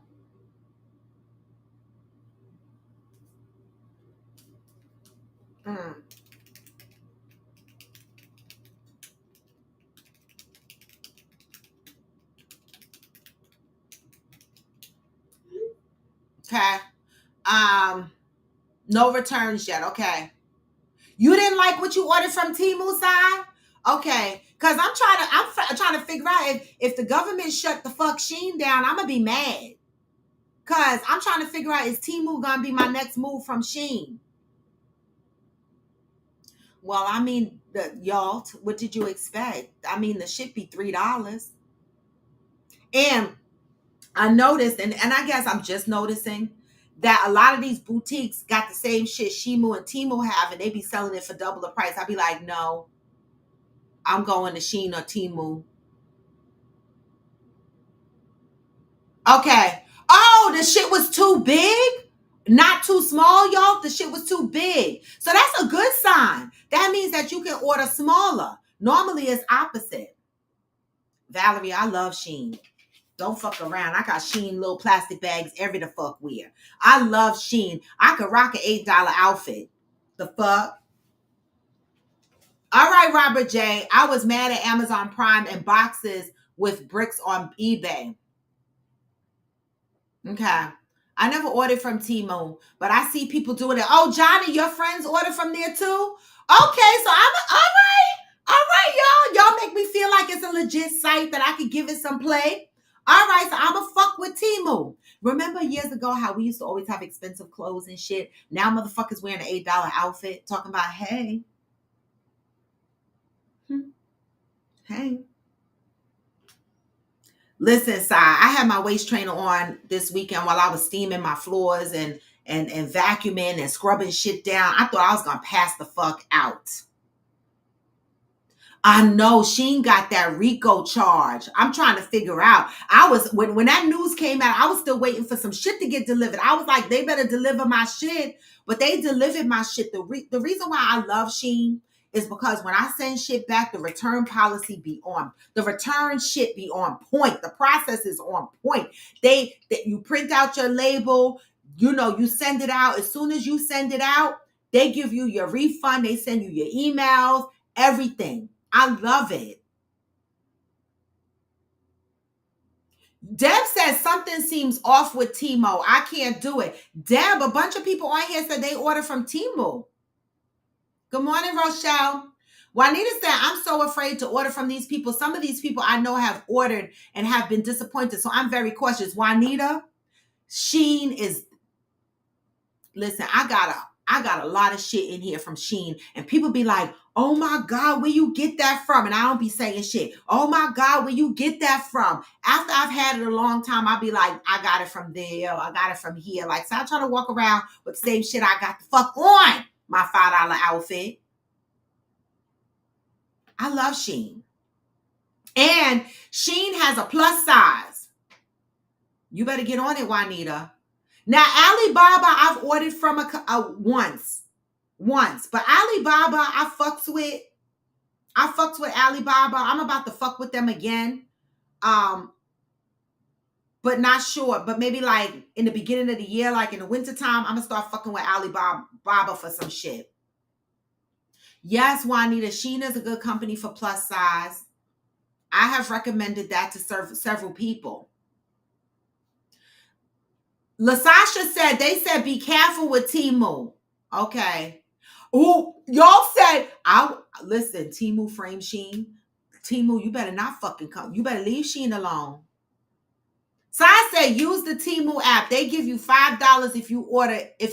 Okay. No returns yet. Okay. You didn't like what you ordered from Temu side? Okay, because I'm trying to figure out if the government shut the fuck Shein down, I'm gonna be mad. Cause I'm trying to figure out, is Temu gonna be my next move from Shein? Well, I mean, y'all, what did you expect? I mean, the shit be $3. And I noticed, and I guess I'm just noticing that a lot of these boutiques got the same shit Shemu and Temu have, and they be selling it for double the price. I'd be like, no, I'm going to Shein or Temu. Okay. Oh, the shit was too big? Not too small, y'all. The shit was too big. So that's a good sign. That means that you can order smaller. Normally it's opposite. Valerie, I love Shein. Don't fuck around. I got Shein little plastic bags every the fuck where. I love Shein. I could rock an $8 outfit. The fuck? All right, Robert J. I was mad at Amazon Prime and boxes with bricks on eBay. Okay. I never ordered from Temu, but I see people doing it. Oh, Johnny, your friends order from there too? Okay, so I'm all right. All right, y'all. Y'all make me feel like it's a legit site that I could give it some play. All right, so I'm a fuck with Temu. Remember years ago how we used to always have expensive clothes and shit? Now motherfuckers wearing an $8 outfit talking about, hey. Hey. Listen, Si, I had my waist trainer on this weekend while I was steaming my floors and vacuuming and scrubbing shit down. I thought I was gonna pass the fuck out. I know Shein got that RICO charge. I'm trying to figure out. I was when that news came out, I was still waiting for some shit to get delivered. I was like, they better deliver my shit, but they delivered my shit. The reason why I love Shein is because when I send shit back, the return policy be on. The return shit be on point. The process is on point. You print out your label, you send it out. As soon as you send it out, they give you your refund. They send you your emails, everything. I love it. Deb says something seems off with Temu. I can't do it. Deb, a bunch of people on here said they order from Temu. Good morning, Rochelle. Juanita said, I'm so afraid to order from these people. Some of these people I know have ordered and have been disappointed. So I'm very cautious. Juanita, Shein is, listen, I got a lot of shit in here from Shein. And people be like, oh my God, where you get that from? And I don't be saying shit. Oh my God, where you get that from? After I've had it a long time, I'll be like, I got it from there. Or I got it from here. Like, so I try to walk around with the same shit I got the fuck on my $5 outfit. I love Shein. And Shein has a plus size. You better get on it, Juanita. Now, Alibaba, I've ordered from once. But Alibaba, I fucks with Alibaba. I'm about to fuck with them again. But not sure. But maybe like in the beginning of the year, like in the wintertime, I'm gonna start fucking with Alibaba for some shit. Yes, Juanita, Shein is a good company for plus size. I have recommended that to several people. LaSasha said, they said, be careful with Temu. Okay. Oh, y'all said, listen, Temu frame Shein. Temu, you better not fucking come. You better leave Shein alone. So I said, use the Temu app. They give you $5 if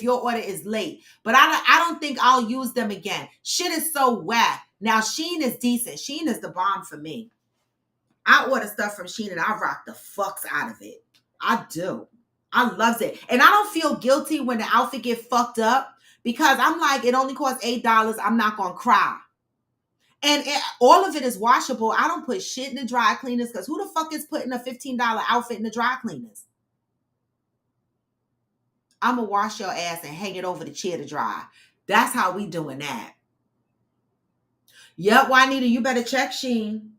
your order is late. But I don't think I'll use them again. Shit is so whack. Now, Shein is decent. Shein is the bomb for me. I order stuff from Shein and I rock the fucks out of it. I do. I loves it. And I don't feel guilty when the outfit get fucked up because I'm like, it only costs $8. I'm not going to cry. And all of it is washable. I don't put shit in the dry cleaners because who the fuck is putting a $15 outfit in the dry cleaners? I'm going to wash your ass and hang it over the chair to dry. That's how we doing that. Yep, Juanita, you better check Shein.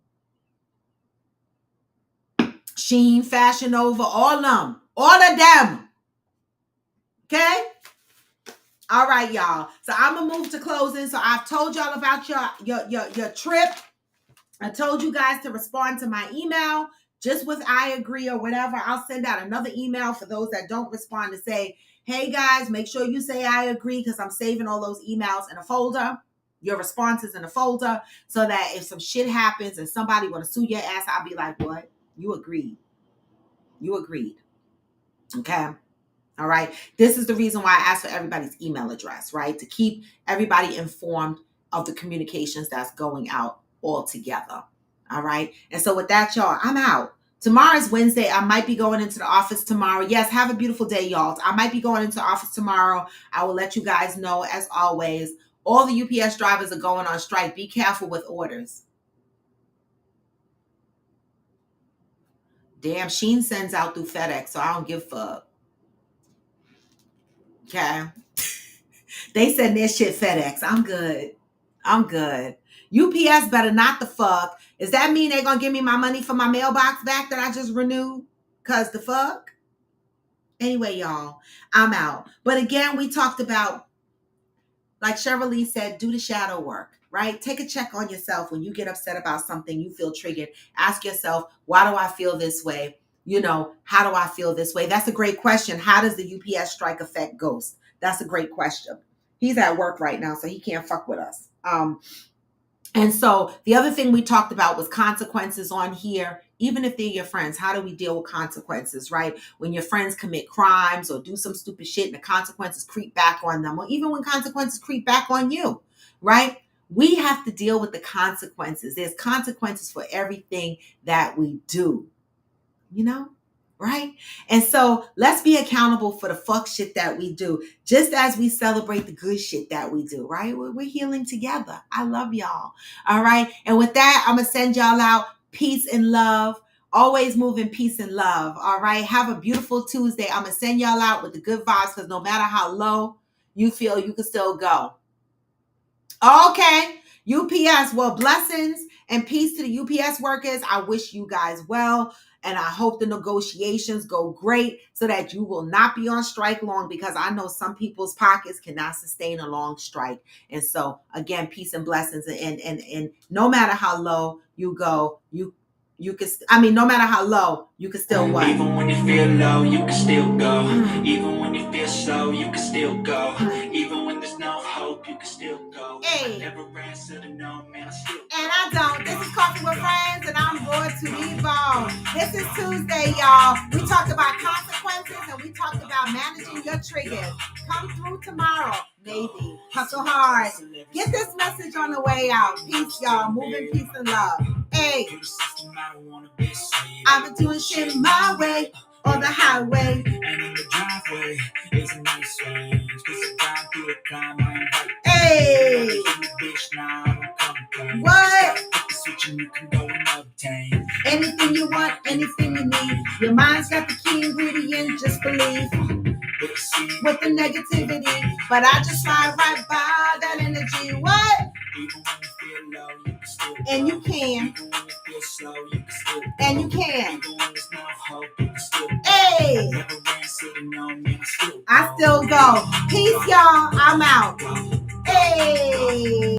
Shein, Fashion Nova, all of them. Okay? All right, y'all. So I'm going to move to closing. So I've told y'all about your trip. I told you guys to respond to my email just with I agree or whatever. I'll send out another email for those that don't respond to say, hey guys, make sure you say I agree because I'm saving all those emails in a folder. your responses in a folder so that if some shit happens and somebody want to sue your ass, I'll be like, what? You agreed. You agreed. Okay. All right. This is the reason why I asked for everybody's email address, right? To keep everybody informed of the communications that's going out all together. All right. And so with that, y'all, I'm out. Tomorrow's Wednesday. I might be going into the office tomorrow. Yes, have a beautiful day, y'all. I might be going into the office tomorrow. I will let you guys know, as always. All the UPS drivers are going on strike. Be careful with orders. Damn, Shein sends out through FedEx, so I don't give a fuck. Okay. They send their shit FedEx. I'm good. I'm good. UPS better not the fuck. Does that mean they're going to give me my money for my mailbox back that I just renewed? Because the fuck? Anyway, y'all, I'm out. But again, we talked about, like Cheryl Lee said, do the shadow work, right? Take a check on yourself when you get upset about something, you feel triggered. Ask yourself, why do I feel this way? You know, how do I feel this way? That's a great question. How does the UPS strike affect Ghost? That's a great question. He's at work right now, so he can't fuck with us. And so the other thing we talked about was consequences on here. Even if they're your friends, how do we deal with consequences, right? When your friends commit crimes or do some stupid shit and the consequences creep back on them, or even when consequences creep back on you, right? We have to deal with the consequences. There's consequences for everything that we do, you know? Right? And so let's be accountable for the fuck shit that we do, just as we celebrate the good shit that we do, right? We're healing together. I love y'all. All right. And with that, I'm going to send y'all out peace and love. Always move in peace and love. All right. Have a beautiful Tuesday. I'm going to send y'all out with the good vibes because no matter how low you feel, you can still go. Okay. UPS, well, blessings and peace to the UPS workers. I wish you guys well. And I hope the negotiations go great so that you will not be on strike long, because I know some people's pockets cannot sustain a long strike. And so, again, peace and blessings. And no matter how low you go, you can, no matter how low, you can still what? Even when you feel low, you can still go. Even when you feel slow, you can still go. Even when there's no hope, you can still go. Hey. I never answered to no, man, I still go. And I don't. This is Coffee with Friends, and I'm Roar to Evolve. This is Tuesday, y'all. We talked about consequences, and we talked about managing your triggers. Come through tomorrow, maybe. Hustle hard. Get this message on the way out. Peace, y'all. Moving peace and love. Hey, I've been doing shit my way on the highway. And in the driveway is a nice range. Cause I got through a climb, I invite. Hey, what? You can go and obtain anything you want, anything you need. Your mind's got the key ingredient, just believe. With the negativity, but I just fly right by that energy. What? Even when you feel low, you can still go. And you can. Even when you feel slow, you can still go. And you can. Even when there's no hope, you can still go. Hey, Never ran, said no, man, I still go. Peace, y'all. I'm out. Hey.